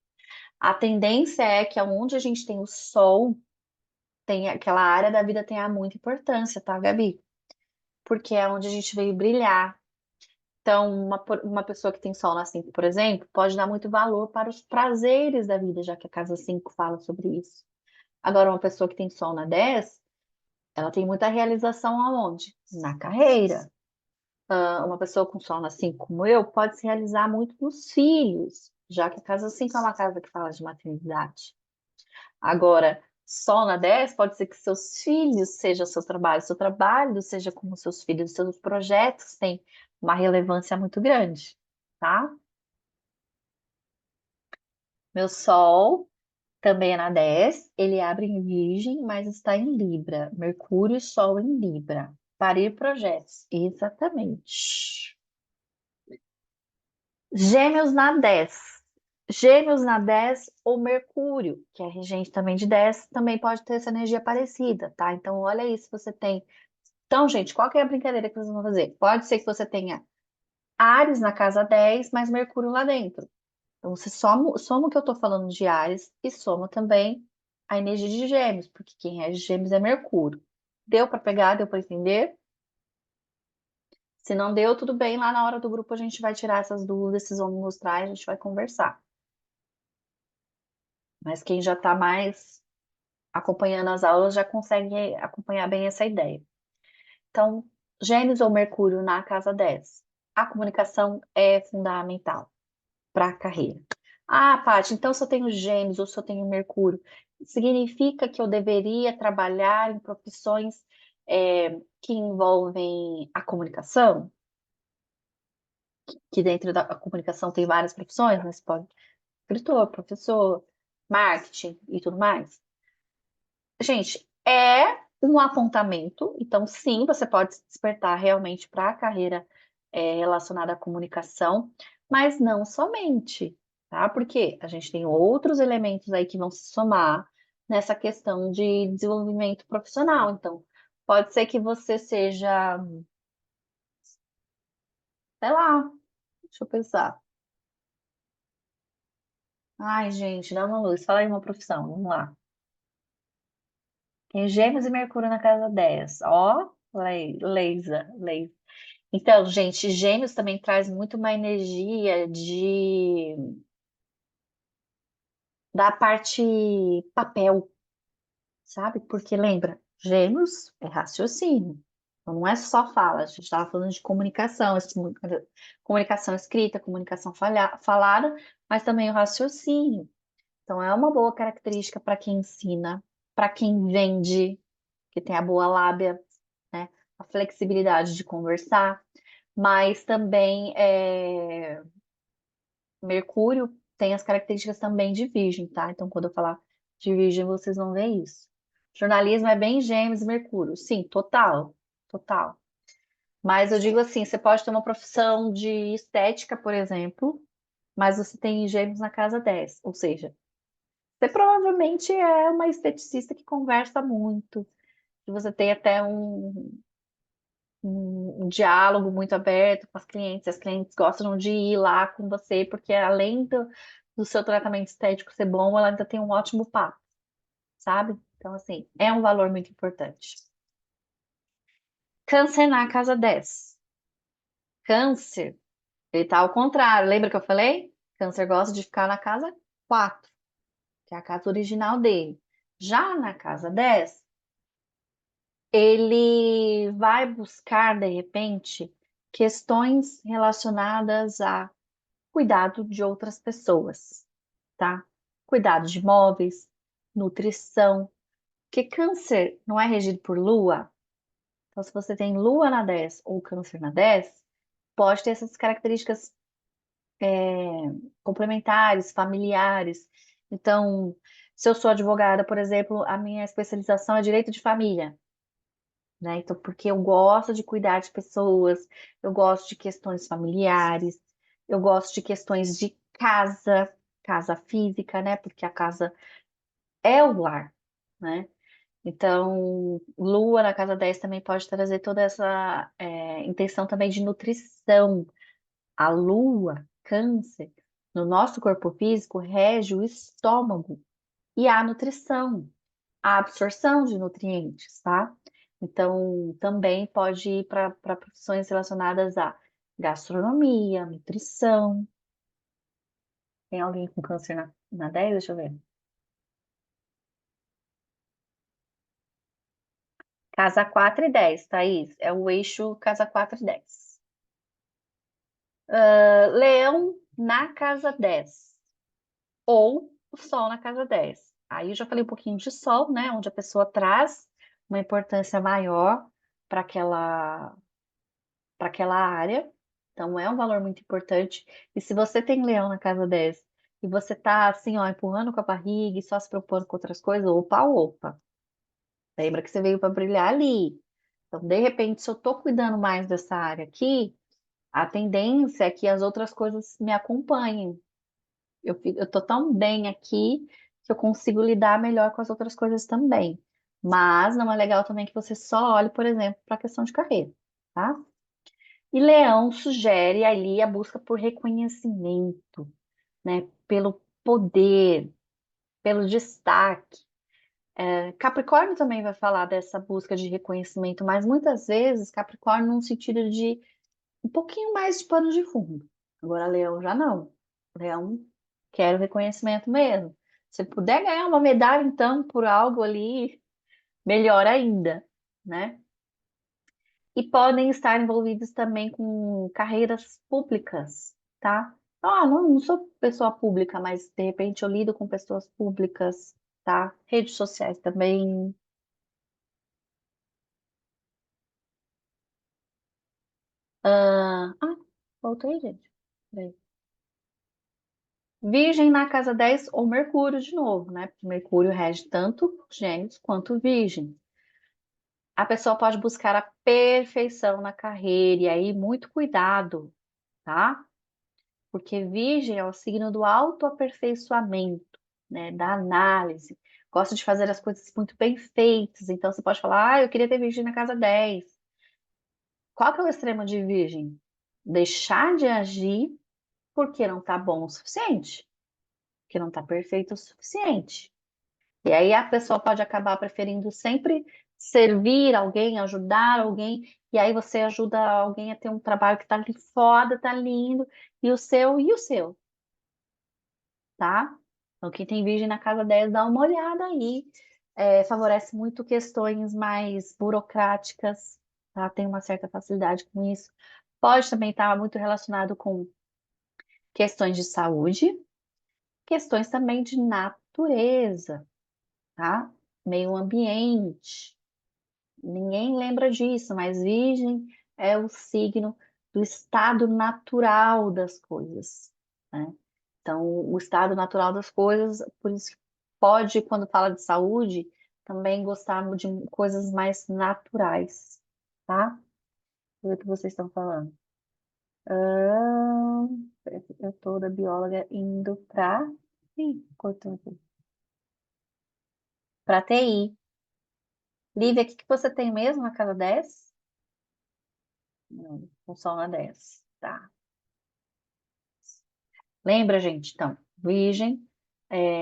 A tendência é que aonde a gente tem o Sol, tem aquela área da vida tenha muita importância, tá, Gabi? Porque é onde a gente veio brilhar. Então, uma pessoa que tem Sol na 5, por exemplo, pode dar muito valor para os prazeres da vida, já que a casa 5 fala sobre isso. Agora, uma pessoa que tem Sol na 10, ela tem muita realização aonde? Na carreira. Uma pessoa com Sol na 5, como eu, pode se realizar muito nos filhos, já que a casa 5 é uma casa que fala de maternidade. Agora, Sol na 10 pode ser que seus filhos seja seu trabalho seja como seus filhos, seus projetos têm uma relevância muito grande, tá? Meu Sol também é na 10, ele abre em Virgem, mas está em Libra. Mercúrio e Sol em Libra. Parir projetos. Exatamente. Gêmeos na 10. Gêmeos na 10 ou Mercúrio, que é regente também de 10, também pode ter essa energia parecida, tá? Então, olha aí se você tem. Então, gente, qual que é a brincadeira que vocês vão fazer? Pode ser que você tenha Áries na casa 10, mas Mercúrio lá dentro. Então, você soma o que eu tô falando de Áries e soma também a energia de Gêmeos, porque quem é de Gêmeos é Mercúrio. Deu para pegar, deu para entender? Se não deu, tudo bem. Lá na hora do grupo a gente vai tirar essas dúvidas, vocês vão me mostrar e a gente vai conversar. Mas quem já está mais acompanhando as aulas já consegue acompanhar bem essa ideia. Então, Gêmeos ou Mercúrio na casa 10. A comunicação é fundamental para a carreira. Ah, Paty, então se eu tenho Gêmeos ou se eu tenho Mercúrio, significa que eu deveria trabalhar em profissões que envolvem a comunicação? Que dentro da comunicação tem várias profissões, mas pode escritor, professor, marketing e tudo mais. Gente, é um apontamento, então sim, você pode se despertar realmente para a carreira relacionada à comunicação, mas não somente, tá? Porque a gente tem outros elementos aí que vão se somar nessa questão de desenvolvimento profissional. Então, pode ser que você seja, sei lá, deixa eu pensar. Ai, gente, dá uma luz, fala aí uma profissão, vamos lá. Tem Gêmeos e Mercúrio na casa 10. Ó, laser. Então, gente, Gêmeos também traz muito uma energia da parte papel, sabe? Porque lembra, Gêmeos é raciocínio. Então, não é só fala, a gente estava falando de comunicação, comunicação escrita, comunicação falada, mas também o raciocínio. Então, é uma boa característica para quem ensina, para quem vende, que tem a boa lábia, né? A flexibilidade de conversar, mas também Mercúrio tem as características também de Virgem, tá? Então, quando eu falar de Virgem, vocês vão ver isso. Jornalismo é bem Gêmeos e Mercúrio. Sim, total, total. Mas eu digo assim, você pode ter uma profissão de estética, por exemplo, mas você tem Gêmeos na casa 10, ou seja, você provavelmente é uma esteticista que conversa muito, que você tem até um diálogo muito aberto com as clientes gostam de ir lá com você, porque além do seu tratamento estético ser bom, ela ainda tem um ótimo papo, sabe? Então, assim, é um valor muito importante. Câncer na casa 10. Câncer, ele tá ao contrário, lembra que eu falei? Câncer gosta de ficar na casa 4, que é a casa original dele. Já na casa 10, ele vai buscar, de repente, questões relacionadas a cuidado de outras pessoas, tá? Cuidado de imóveis, nutrição, porque câncer não é regido por lua. Então, se você tem lua na 10 ou câncer na 10, pode ter essas características complementares, familiares. Então, se eu sou advogada, por exemplo, a minha especialização é direito de família, né? Então, porque eu gosto de cuidar de pessoas, eu gosto de questões familiares, eu gosto de questões de casa, casa física, né? Porque a casa é o lar, né? Então, Lua na casa 10 também pode trazer toda essa intenção também de nutrição. A Lua, Câncer, no nosso corpo físico, rege o estômago e a nutrição, a absorção de nutrientes, tá? Então, também pode ir para profissões relacionadas à gastronomia, nutrição. Tem alguém com câncer na 10? Deixa eu ver. Casa 4 e 10, Thaís. É o eixo casa 4 e 10. Leão na casa 10 ou o Sol na casa 10. Aí eu já falei um pouquinho de Sol, né? Onde a pessoa traz uma importância maior para aquela área. Então é um valor muito importante. E se você tem Leão na casa 10 e você tá assim, ó, empurrando com a barriga e só se preocupando com outras coisas, opa, opa. Lembra que você veio para brilhar ali. Então, de repente, se eu tô cuidando mais dessa área aqui, a tendência é que as outras coisas me acompanhem. Eu tô tão bem aqui que eu consigo lidar melhor com as outras coisas também. Mas não é legal também que você só olhe, por exemplo, para a questão de carreira, tá? E Leão sugere ali a busca por reconhecimento, né? Pelo poder, pelo destaque. Capricórnio também vai falar dessa busca de reconhecimento, mas muitas vezes Capricórnio num sentido de um pouquinho mais de pano de fundo. Agora, Leão já não. Leão quer o reconhecimento mesmo. Se puder ganhar uma medalha, então, por algo ali, melhor ainda, né? E podem estar envolvidos também com carreiras públicas, tá? Ah, não sou pessoa pública, mas de repente eu lido com pessoas públicas, tá? Redes sociais também. Voltei, gente. Peraí. Virgem na casa 10 ou Mercúrio de novo, né? Porque Mercúrio rege tanto Gêmeos quanto Virgem. A pessoa pode buscar a perfeição na carreira e aí muito cuidado, tá? Porque Virgem é o signo do autoaperfeiçoamento, né? Da análise. Gosta de fazer as coisas muito bem feitas. Então você pode falar, eu queria ter Virgem na casa 10. Qual que é o extremo de Virgem? Deixar de agir porque não tá bom o suficiente, porque não tá perfeito o suficiente. E aí a pessoa pode acabar preferindo sempre servir alguém, ajudar alguém, e aí você ajuda alguém a ter um trabalho que tá ali foda, tá lindo, e o seu, tá? Então, quem tem virgem na casa 10 dá uma olhada aí. Favorece muito questões mais burocráticas, tá? Tem uma certa facilidade com isso. Pode também estar muito relacionado com questões de saúde, questões também de natureza, tá? Meio ambiente. Ninguém lembra disso, mas Virgem é o signo do estado natural das coisas, né? Então, o estado natural das coisas, por isso que pode, quando fala de saúde, também gostar de coisas mais naturais, tá? O que vocês estão falando? Ah, eu tô da bióloga indo pra... Ih, cortou aqui. Pra TI. Lívia, o que que você tem mesmo na casa 10? Não, com sol na 10. Tá. Lembra, gente? Então, Virgem,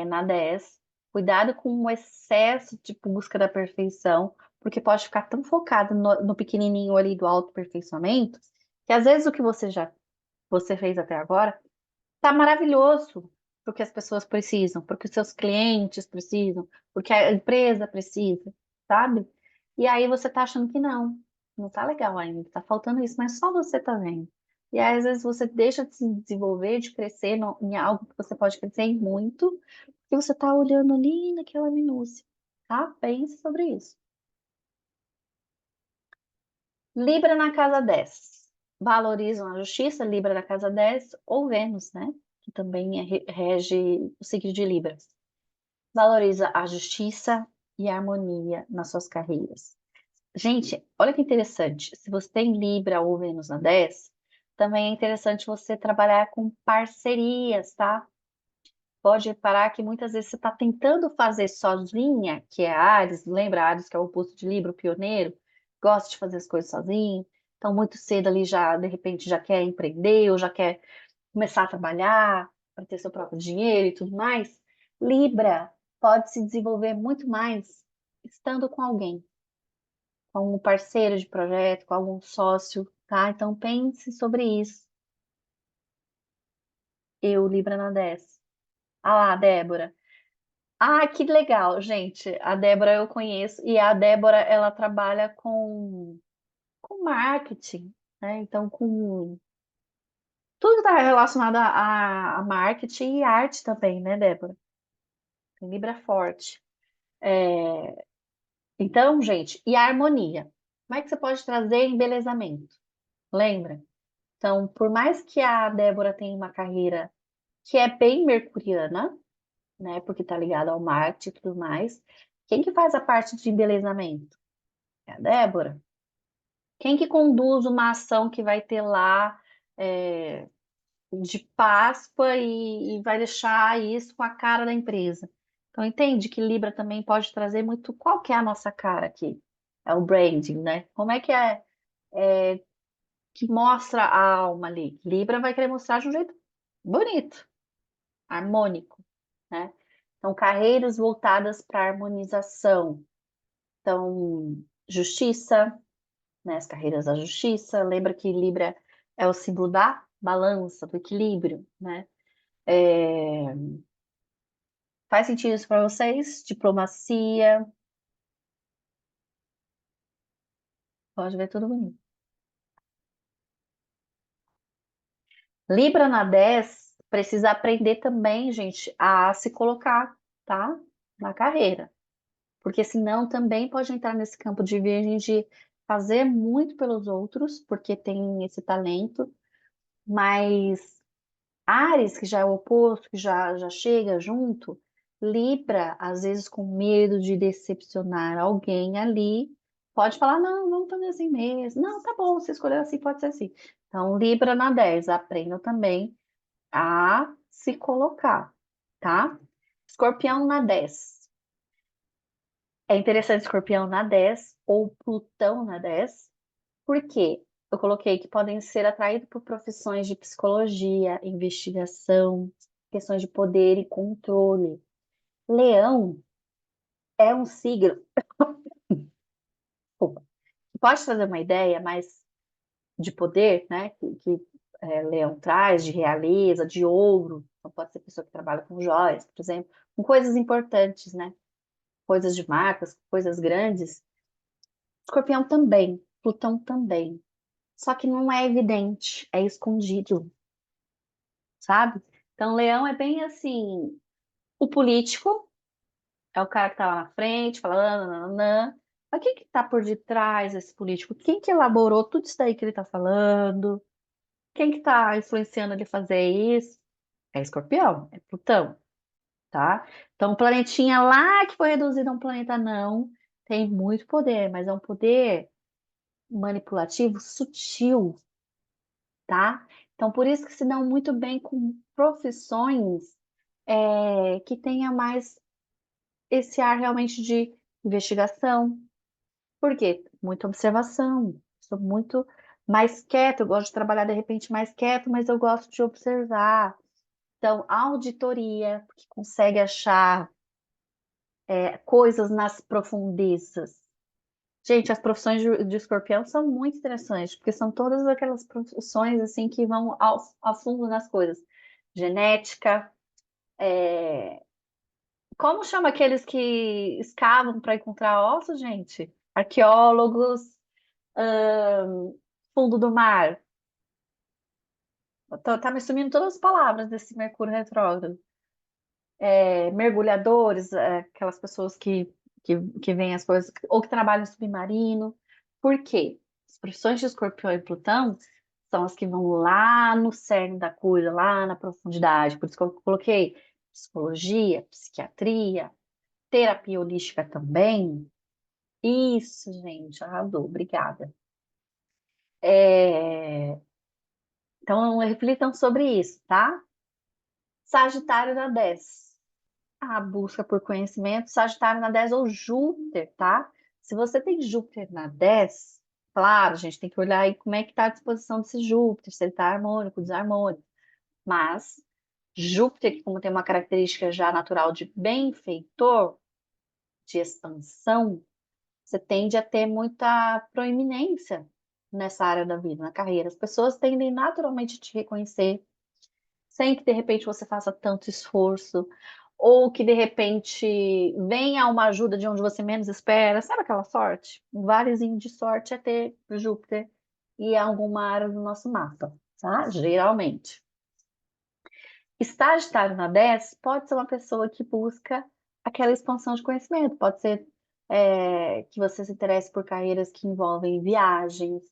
na 10. Cuidado com o excesso de busca da perfeição, porque pode ficar tão focado no pequenininho ali do autoaperfeiçoamento, que às vezes o que você fez até agora tá maravilhoso porque as pessoas precisam, porque os seus clientes precisam, porque a empresa precisa, sabe? E aí você tá achando que não tá legal ainda, tá faltando isso, mas só você tá vendo. E aí, às vezes você deixa de se desenvolver, de crescer em algo que você pode crescer em muito, porque você tá olhando ali naquela minúcia, tá? Pense sobre isso. Libra na casa 10. Valorizam a justiça, Libra na casa 10, ou Vênus, né? Que também rege o signo de Libra. Valoriza a justiça e a harmonia nas suas carreiras. Gente, olha que interessante. Se você tem Libra ou Vênus na 10, também é interessante você trabalhar com parcerias, tá? Pode reparar que muitas vezes você está tentando fazer sozinha, que é Áries, lembra Áries, que é o oposto de Libra, o pioneiro, gosta de fazer as coisas sozinho, então muito cedo ali já, de repente, já quer empreender ou já quer começar a trabalhar para ter seu próprio dinheiro e tudo mais. Libra pode se desenvolver muito mais estando com alguém, com um parceiro de projeto, com algum sócio, tá? Então pense sobre isso. Eu, Libra na 10. Ah lá, Débora. Ah, que legal, gente. A Débora eu conheço e a Débora ela trabalha com marketing, né? Então, com tudo que está relacionado a marketing e arte também, né, Débora? Tem Libra forte. Então, gente, e a harmonia? Como é que você pode trazer embelezamento? Lembra? Então, por mais que a Débora tenha uma carreira que é bem mercuriana, né? Porque tá ligada ao marketing e tudo mais, quem que faz a parte de embelezamento? É a Débora. Quem que conduz uma ação que vai ter lá é, de Páscoa e vai deixar isso com a cara da empresa? Então, entende que Libra também pode trazer muito. Qual que é a nossa cara aqui? É o branding, né? Como é que que mostra a alma ali? Libra vai querer mostrar de um jeito bonito, harmônico, né? Então, carreiras voltadas para harmonização. Então, justiça, né, as carreiras da justiça. Lembra que Libra é o símbolo da balança, do equilíbrio, né? É, faz sentido isso para vocês? Diplomacia, pode ver tudo bonito. Libra na 10 precisa aprender também, gente, a se colocar, tá? Na carreira. Porque senão também pode entrar nesse campo de virgem de fazer muito pelos outros, porque tem esse talento, mas Áries, que já é o oposto, que já chega junto, Libra, às vezes com medo de decepcionar alguém ali, pode falar, não, vamos fazer assim mesmo. Não, tá bom, você escolheu assim, pode ser assim. Então, Libra na 10, aprenda também a se colocar, tá? Escorpião na 10. É interessante Escorpião na 10 ou Plutão na 10, porque eu coloquei que podem ser atraídos por profissões de psicologia, investigação, questões de poder e controle. Leão é um signo, desculpa, que pode trazer uma ideia mais de poder, né? Leão traz, de realeza, de ouro. Então, pode ser pessoa que trabalha com joias, por exemplo, com coisas importantes, né? Coisas de marcas, coisas grandes. Escorpião também. Plutão também. Só que não é evidente, é escondido, sabe? Então, Leão é bem assim, o político é o cara que tá lá na frente, falando, nananã. Mas quem que tá por detrás desse político? Quem que elaborou tudo isso daí que ele tá falando? Quem que tá influenciando ele a fazer isso? É Escorpião, é Plutão, tá? Então, o planetinha lá que foi reduzido a um planeta não, tem muito poder, mas é um poder manipulativo sutil, tá? Então, por isso que se dão muito bem com profissões que tenha mais esse ar realmente de investigação. Por quê? Muita observação. Sou muito mais quieto, eu gosto de trabalhar de repente mais quieto, mas eu gosto de observar. Então, a auditoria, que consegue achar coisas nas profundezas. Gente, as profissões de escorpião são muito interessantes, porque são todas aquelas profissões assim que vão ao fundo nas coisas. Genética, como chama aqueles que escavam para encontrar ossos, gente? Arqueólogos, fundo do mar. Tá me sumindo todas as palavras desse Mercúrio retrógrado. Mergulhadores, aquelas pessoas que veem as coisas, ou que trabalham em submarino. Por quê? As profissões de Escorpião e Plutão são as que vão lá no cerne da coisa, lá na profundidade. Por isso que eu coloquei psicologia, psiquiatria, terapia holística também. Isso, gente, arrasou, obrigada. É, Então, reflitam sobre isso, tá? Sagitário na 10. A busca por conhecimento, Sagitário na 10 ou Júpiter, tá? Se você tem Júpiter na 10, claro, a gente tem que olhar aí como é que está a disposição desse Júpiter, se ele está harmônico, desarmônico. Mas Júpiter, que como tem uma característica já natural de benfeitor, de expansão, você tende a ter muita proeminência nessa área da vida, na carreira. As pessoas tendem naturalmente a te reconhecer, sem que de repente você faça tanto esforço, ou que de repente venha uma ajuda de onde você menos espera. Sabe aquela sorte? Um valezinho de sorte é ter Júpiter e alguma área do nosso mapa, tá? Geralmente. Estagiário na 10 pode ser uma pessoa que busca aquela expansão de conhecimento, pode ser que você se interesse por carreiras que envolvem viagens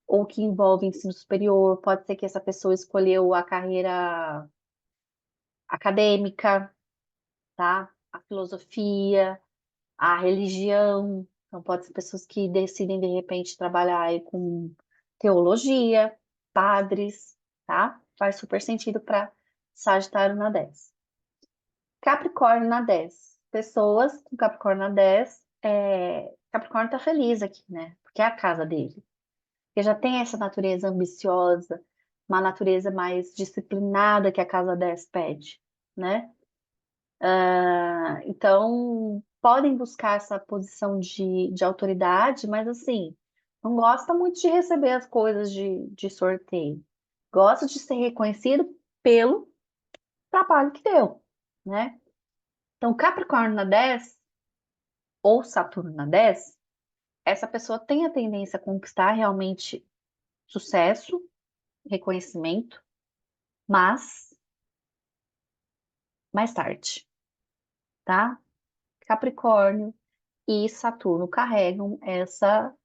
ou que envolvem ensino superior, pode ser que essa pessoa escolheu a carreira acadêmica, tá? A filosofia, a religião. Então, pode ser pessoas que decidem, de repente, trabalhar aí com teologia, padres, tá? Faz super sentido para Sagitário na 10. Capricórnio na 10. Pessoas com Capricórnio na 10. Capricórnio tá feliz aqui, né? Porque é a casa dele. Porque já tem essa natureza ambiciosa, uma natureza mais disciplinada que a casa 10 pede, né? Então, podem buscar essa posição de autoridade, mas assim, não gosta muito de receber as coisas de sorteio. Gosta de ser reconhecido pelo trabalho que deu, né? Então, Capricórnio na 10 ou Saturno na 10, essa pessoa tem a tendência a conquistar realmente sucesso, reconhecimento, mas mais tarde, tá? Capricórnio e Saturno carregam essa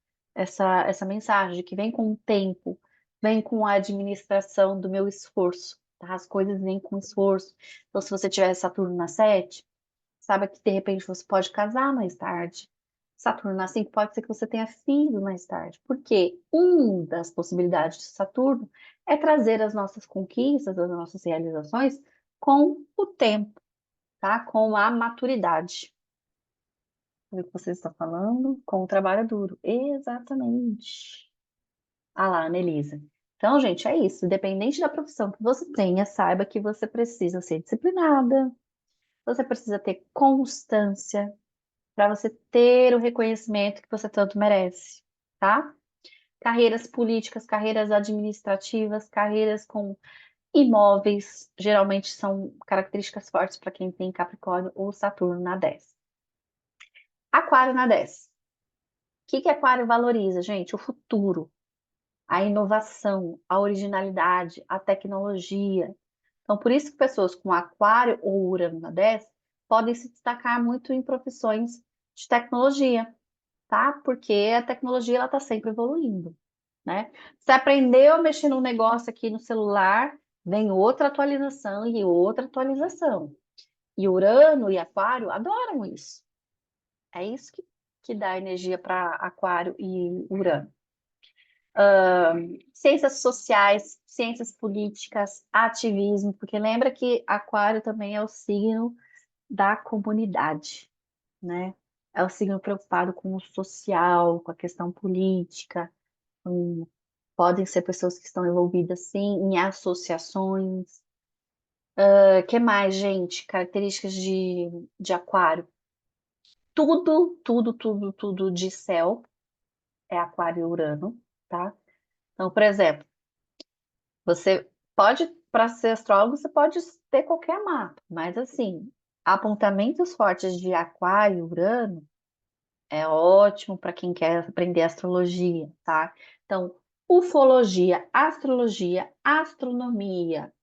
mensagem que vem com o tempo, vem com a administração do meu esforço, tá? As coisas vêm com esforço. Então, se você tiver Saturno na 7, saiba que de repente você pode casar mais tarde. Saturno na 5 pode ser que você tenha filho mais tarde, porque uma das possibilidades de Saturno é trazer as nossas conquistas, as nossas realizações com o tempo, tá? Com a maturidade. O que você está falando? Com o trabalho duro. Exatamente. Ah lá, Anelisa. Então, gente, é isso. Independente da profissão que você tenha, saiba que você precisa ser disciplinada, você precisa ter constância para você ter o reconhecimento que você tanto merece, tá? Carreiras políticas, carreiras administrativas, carreiras com imóveis, geralmente são características fortes para quem tem Capricórnio ou Saturno na 10. Aquário na 10. que Aquário valoriza, gente? O futuro, a inovação, a originalidade, a tecnologia. Então, por isso que pessoas com Aquário ou Urano na 10 podem se destacar muito em profissões de tecnologia, tá? Porque a tecnologia ela está sempre evoluindo, né? Você aprendeu a mexer num negócio aqui no celular, vem outra atualização e outra atualização. E Urano e Aquário adoram isso. É isso que dá energia para Aquário e Urano. Ciências sociais, ciências políticas, ativismo, porque lembra que Aquário também é o signo da comunidade, né? É o signo preocupado com o social, com a questão política. com- Podem ser pessoas que estão envolvidas, sim, em associações. Que mais, gente? Características de Aquário. Tudo de céu é Aquário e Urano, tá? Então, por exemplo, você pode, para ser astrólogo, você pode ter qualquer mapa, mas assim, apontamentos fortes de Aquário e Urano é ótimo para quem quer aprender astrologia, tá? Então, ufologia, astrologia, astronomia,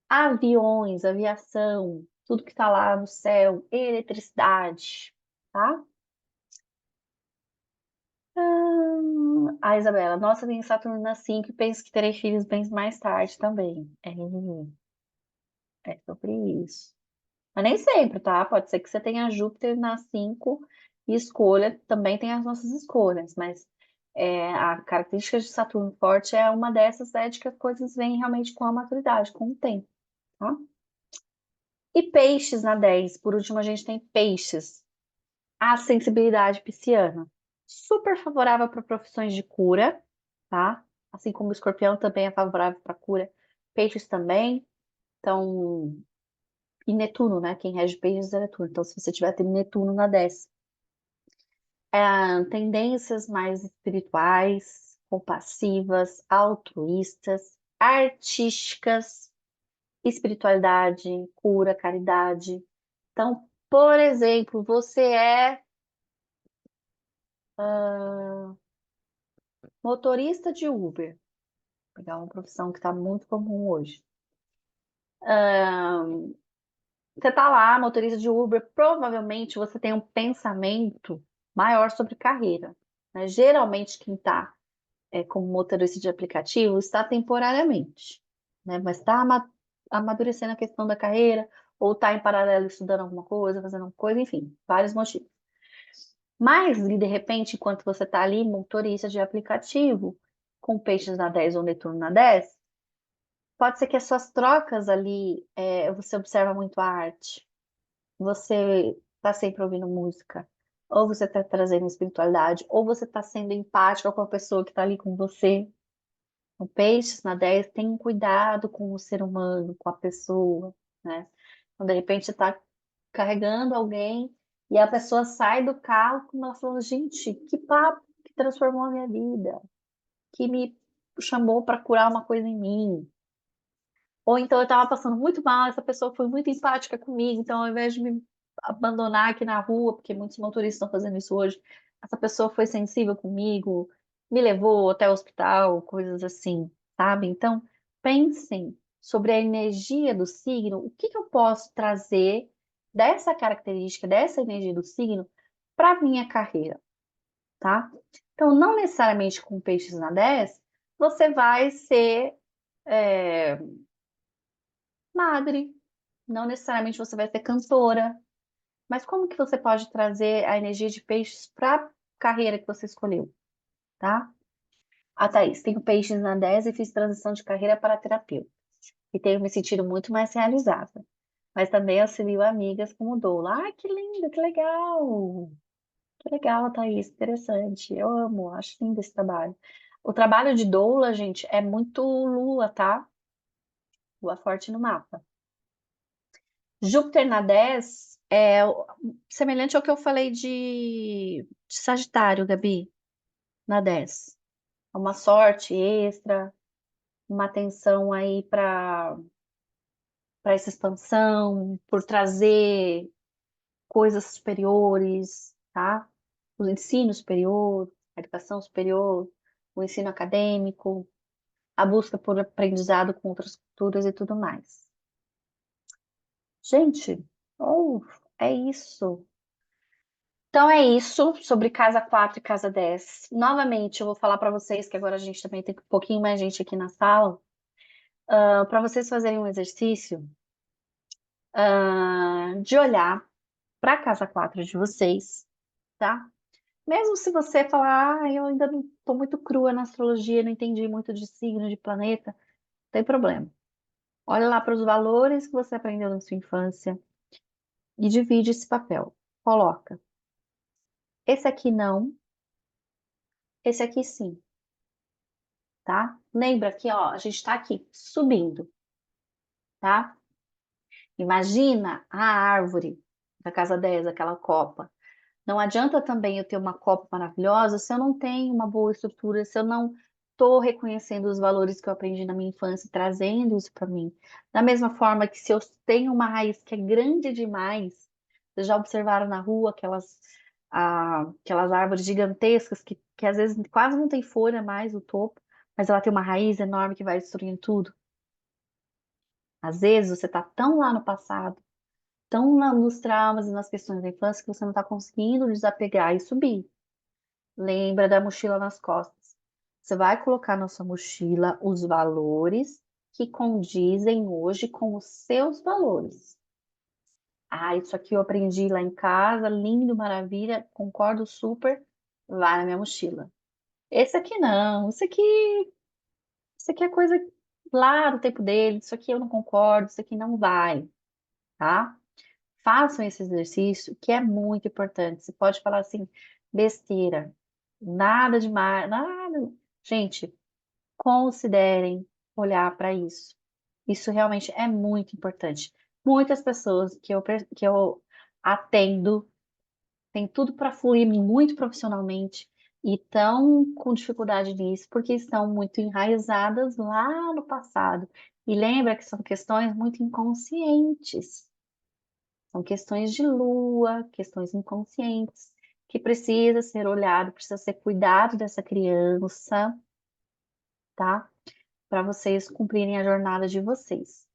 aviões, aviação, tudo que está lá no céu, eletricidade, tá? A Isabela, nossa, tem Saturno na 5 e penso que terei filhos bem mais tarde também. É sobre isso. Mas nem sempre, tá? Pode ser que você tenha Júpiter na 5 e escolha, também tem as nossas escolhas, mas a característica de Saturno forte é uma dessas, é de que as coisas vêm realmente com a maturidade, com o tempo, tá? E peixes na 10. Por último, a gente tem peixes. A sensibilidade pisciana. Super favorável para profissões de cura, tá? Assim como o escorpião também é favorável para cura. Peixes também. Então, e Netuno, né? Quem rege peixes é Netuno. Então, se você tiver tendo Netuno na 10. Tendências mais espirituais, compassivas, altruístas, artísticas, espiritualidade, cura, caridade. Então, por exemplo, você é motorista de Uber, vou pegar uma profissão que está muito comum hoje. Você está lá, motorista de Uber, provavelmente você tem um pensamento maior sobre carreira, né? Geralmente, quem está como motorista de aplicativo está temporariamente, né? Mas está amadurecendo a questão da carreira, ou está em paralelo estudando alguma coisa, fazendo alguma coisa, enfim, vários motivos. Mas, e de repente, enquanto você está ali, motorista de aplicativo, com peixes na 10 ou Netuno na 10, pode ser que as suas trocas ali, você observa muito a arte, você está sempre ouvindo música, ou você está trazendo espiritualidade, ou você está sendo empática com a pessoa que está ali com você. O peixes na 10 tem um cuidado com o ser humano, com a pessoa, né? Então, de repente, você está carregando alguém e a pessoa sai do carro com ela falando, gente, que papo que transformou a minha vida, que me chamou para curar uma coisa em mim. Ou então eu estava passando muito mal, essa pessoa foi muito empática comigo, então ao invés de me abandonar aqui na rua, porque muitos motoristas estão fazendo isso hoje, essa pessoa foi sensível comigo, me levou até o hospital, coisas assim, sabe? Então, pensem sobre a energia do signo, o que que eu posso trazer dessa característica, dessa energia do signo para a minha carreira, tá? Então, não necessariamente com peixes na 10, você vai ser é, madre, não necessariamente você vai ser cantora, mas como que você pode trazer a energia de peixes para a carreira que você escolheu, tá? Ah, Thaís, tenho peixes na 10 e fiz transição de carreira para terapeuta. E tenho me sentido muito mais realizada. Mas também auxilio amigas como doula. Ah, que lindo, que legal! Que legal, Thaís, interessante. Eu amo, acho lindo esse trabalho. O trabalho de doula, gente, é muito lua, tá? Lua forte no mapa. Júpiter na 10 é semelhante ao que eu falei de Sagitário, Gabi, na 10. É uma sorte extra, uma atenção aí para essa expansão, por trazer coisas superiores, tá? O ensino superior. a educação superior, o ensino acadêmico, a busca por aprendizado com outras culturas e tudo mais. Gente, oh, é isso. Então é isso sobre casa 4 e casa 10. Novamente, eu vou falar para vocês que agora a gente também tem um pouquinho mais gente aqui na sala, para vocês fazerem um exercício de olhar para a casa 4 de vocês, tá? Mesmo se você falar, eu ainda não estou muito crua na astrologia, não entendi muito de signo, de planeta, não tem problema. Olha lá para os valores que você aprendeu na sua infância e divide esse papel. Coloca. Esse aqui não, esse aqui sim, tá? Lembra que, ó, a gente está aqui subindo, tá? Imagina a árvore da casa 10, aquela copa. Não adianta também eu ter uma copa maravilhosa se eu não tenho uma boa estrutura, se eu não estou reconhecendo os valores que eu aprendi na minha infância, e trazendo isso para mim. Da mesma forma que se eu tenho uma raiz que é grande demais, vocês já observaram na rua aquelas árvores gigantescas que às vezes quase não tem folha mais, o topo, mas ela tem uma raiz enorme que vai destruindo tudo. Às vezes você está tão lá no passado, tão nos traumas e nas questões da infância que você não está conseguindo desapegar e subir. Lembra da mochila nas costas. Você vai colocar na sua mochila os valores que condizem hoje com os seus valores. Ah, isso aqui eu aprendi lá em casa, lindo, maravilha, concordo super, vai na minha mochila. Esse aqui não, esse aqui é coisa lá do tempo dele, isso aqui eu não concordo, isso aqui não vai, tá? Façam esse exercício que é muito importante. Você pode falar assim, besteira, nada demais, nada. Gente, considerem olhar para isso. Isso realmente é muito importante. Muitas pessoas que eu atendo têm tudo para fluir muito profissionalmente e estão com dificuldade nisso porque estão muito enraizadas lá no passado. E lembra que são questões muito inconscientes. São questões de lua, questões inconscientes, que precisa ser olhado, precisa ser cuidado dessa criança, tá? Para vocês cumprirem a jornada de vocês.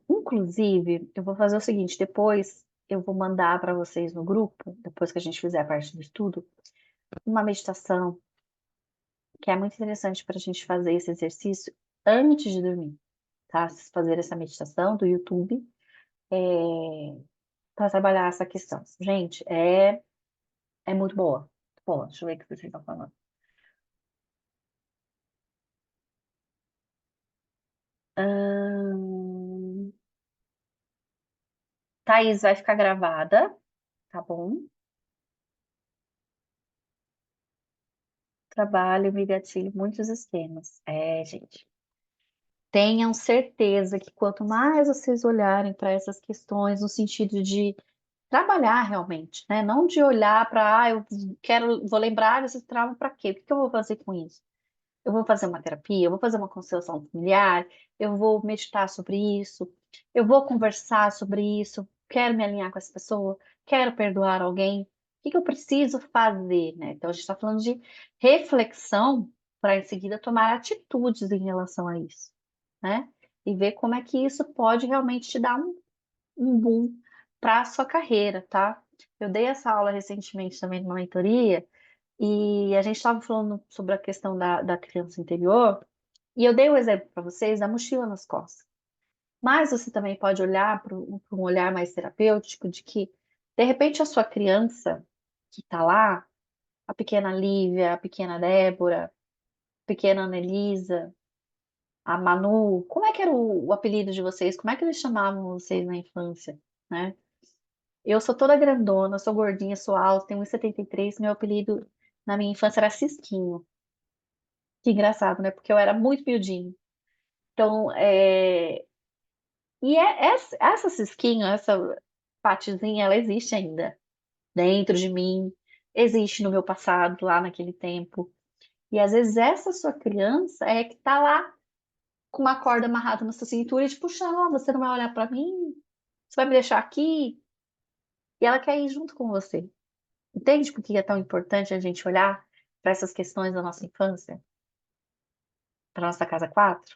Inclusive, eu vou fazer o seguinte, depois eu vou mandar para vocês no grupo, depois que a gente fizer a parte do estudo, uma meditação que é muito interessante para a gente fazer esse exercício antes de dormir, tá? Vocês fazerem essa meditação do YouTube, para trabalhar essa questão. Gente, é muito boa. Boa, deixa eu ver o que vocês estão falando. Ahn, Thaís vai ficar gravada, tá bom? Trabalho, me gatilho, muitos esquemas. É, gente. Tenham certeza que quanto mais vocês olharem para essas questões, no sentido de trabalhar realmente, né? Não de olhar para, eu vou lembrar desse trauma para quê? O que que eu vou fazer com isso? Eu vou fazer uma terapia, eu vou fazer uma constelação familiar, eu vou meditar sobre isso, eu vou conversar sobre isso, quero me alinhar com essa pessoa, quero perdoar alguém. O que que eu preciso fazer, né? Então, a gente está falando de reflexão para em seguida tomar atitudes em relação a isso, né? E ver como é que isso pode realmente te dar um boom para a sua carreira, tá? Eu dei essa aula recentemente também numa mentoria e a gente estava falando sobre a questão da criança interior, e eu dei o exemplo para vocês da mochila nas costas. Mas você também pode olhar para um olhar mais terapêutico de que, de repente, a sua criança que está lá, a pequena Lívia, a pequena Débora, a pequena Annelisa, a Manu, como é que era o apelido de vocês? Como é que eles chamavam vocês na infância, né? Eu sou toda grandona, sou gordinha, sou alta, tenho 1,73, meu apelido na minha infância era Cisquinho. Que engraçado, né? Porque eu era muito miudinho. Então, essa cisquinha, essa partezinha, ela existe ainda dentro de mim, existe no meu passado, lá naquele tempo. E às vezes essa sua criança é que tá lá com uma corda amarrada na sua cintura e te puxando, ó, você não vai olhar para mim? Você vai me deixar aqui? E ela quer ir junto com você. Entende por que é tão importante a gente olhar para essas questões da nossa infância, para nossa casa 4?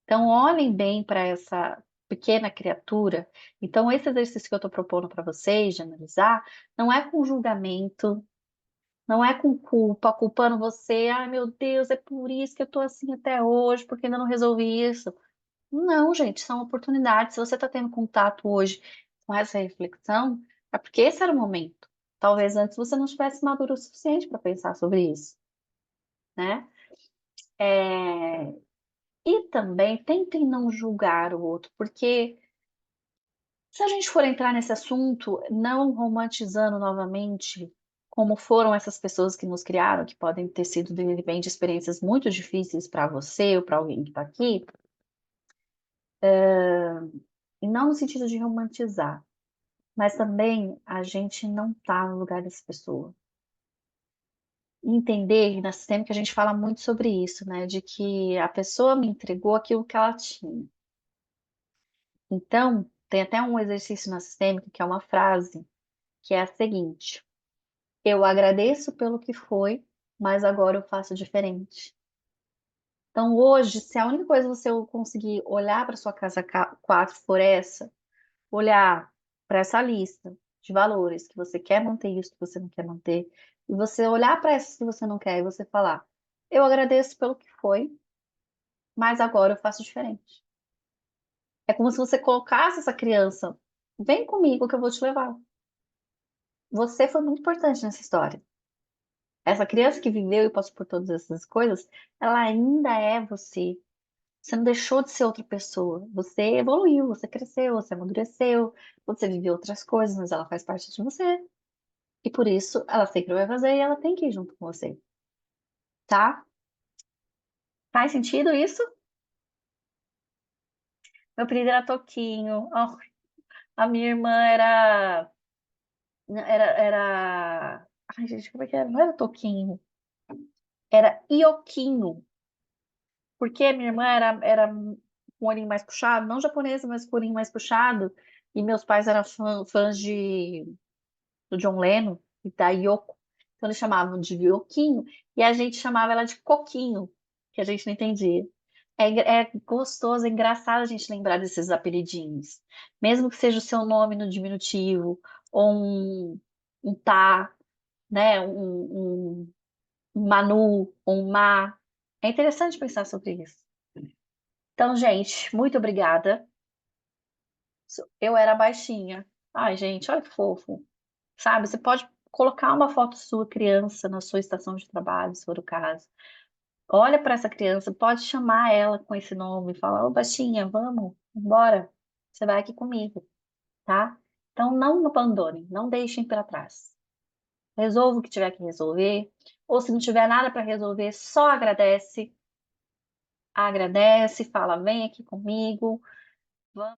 Então, olhem bem para essa pequena criatura. Então, esse exercício que eu estou propondo para vocês, de analisar, não é com julgamento, não é com culpa, culpando você. Ai, meu Deus, é por isso que eu estou assim até hoje, porque ainda não resolvi isso. Não, gente, são oportunidades. Se você está tendo contato hoje com essa reflexão, é porque esse era o momento. Talvez antes você não tivesse maduro o suficiente para pensar sobre isso, né? É, E também tentem não julgar o outro, porque se a gente for entrar nesse assunto, não romantizando novamente como foram essas pessoas que nos criaram, que podem ter sido de repente experiências muito difíceis para você ou para alguém que está aqui, e não no sentido de romantizar, mas também a gente não está no lugar dessa pessoa. E entender, e na sistêmica a gente fala muito sobre isso, né? De que a pessoa me entregou aquilo que ela tinha. Então, tem até um exercício na sistêmica que é uma frase, que é a seguinte: eu agradeço pelo que foi, mas agora eu faço diferente. Então, hoje, se a única coisa que você conseguir olhar para sua casa 4 for essa, olhar para essa lista de valores que você quer manter isso, que você não quer manter, e você olhar para essas que você não quer e você falar: eu agradeço pelo que foi, mas agora eu faço diferente. É como se você colocasse essa criança: vem comigo que eu vou te levar. Você foi muito importante nessa história. Essa criança que viveu e passou por todas essas coisas, ela ainda é você. Você não deixou de ser outra pessoa. Você evoluiu, você cresceu, você amadureceu, você viveu outras coisas, mas ela faz parte de você. E por isso, ela sempre vai fazer e ela tem que ir junto com você, tá? Faz sentido isso? Meu apelido era Toquinho. Oh, a minha irmã era. Ai, gente, como é que era? Não era Toquinho, era Ioquinho. Porque a minha irmã era com o olhinho mais puxado, não japonesa, mas com o olhinho mais puxado, e meus pais eram fãs do John Lennon e da Yoko. Então eles chamavam de Yoquinho e a gente chamava ela de Coquinho, que a gente não entendia. É gostoso, é engraçado a gente lembrar desses apelidinhos. Mesmo que seja o seu nome no diminutivo, ou um tá, né? Um Manu, um Ma. É interessante pensar sobre isso. Então, gente, muito obrigada. Eu era baixinha. Ai, gente, olha que fofo. Sabe, você pode colocar uma foto sua criança na sua estação de trabalho, se for o caso. Olha para essa criança, pode chamar ela com esse nome, falar: ô baixinha, vamos, embora. Você vai aqui comigo, tá? Então não abandonem, não deixem para trás. Resolva o que tiver que resolver, ou se não tiver nada para resolver, só agradece, agradece, fala: vem aqui comigo.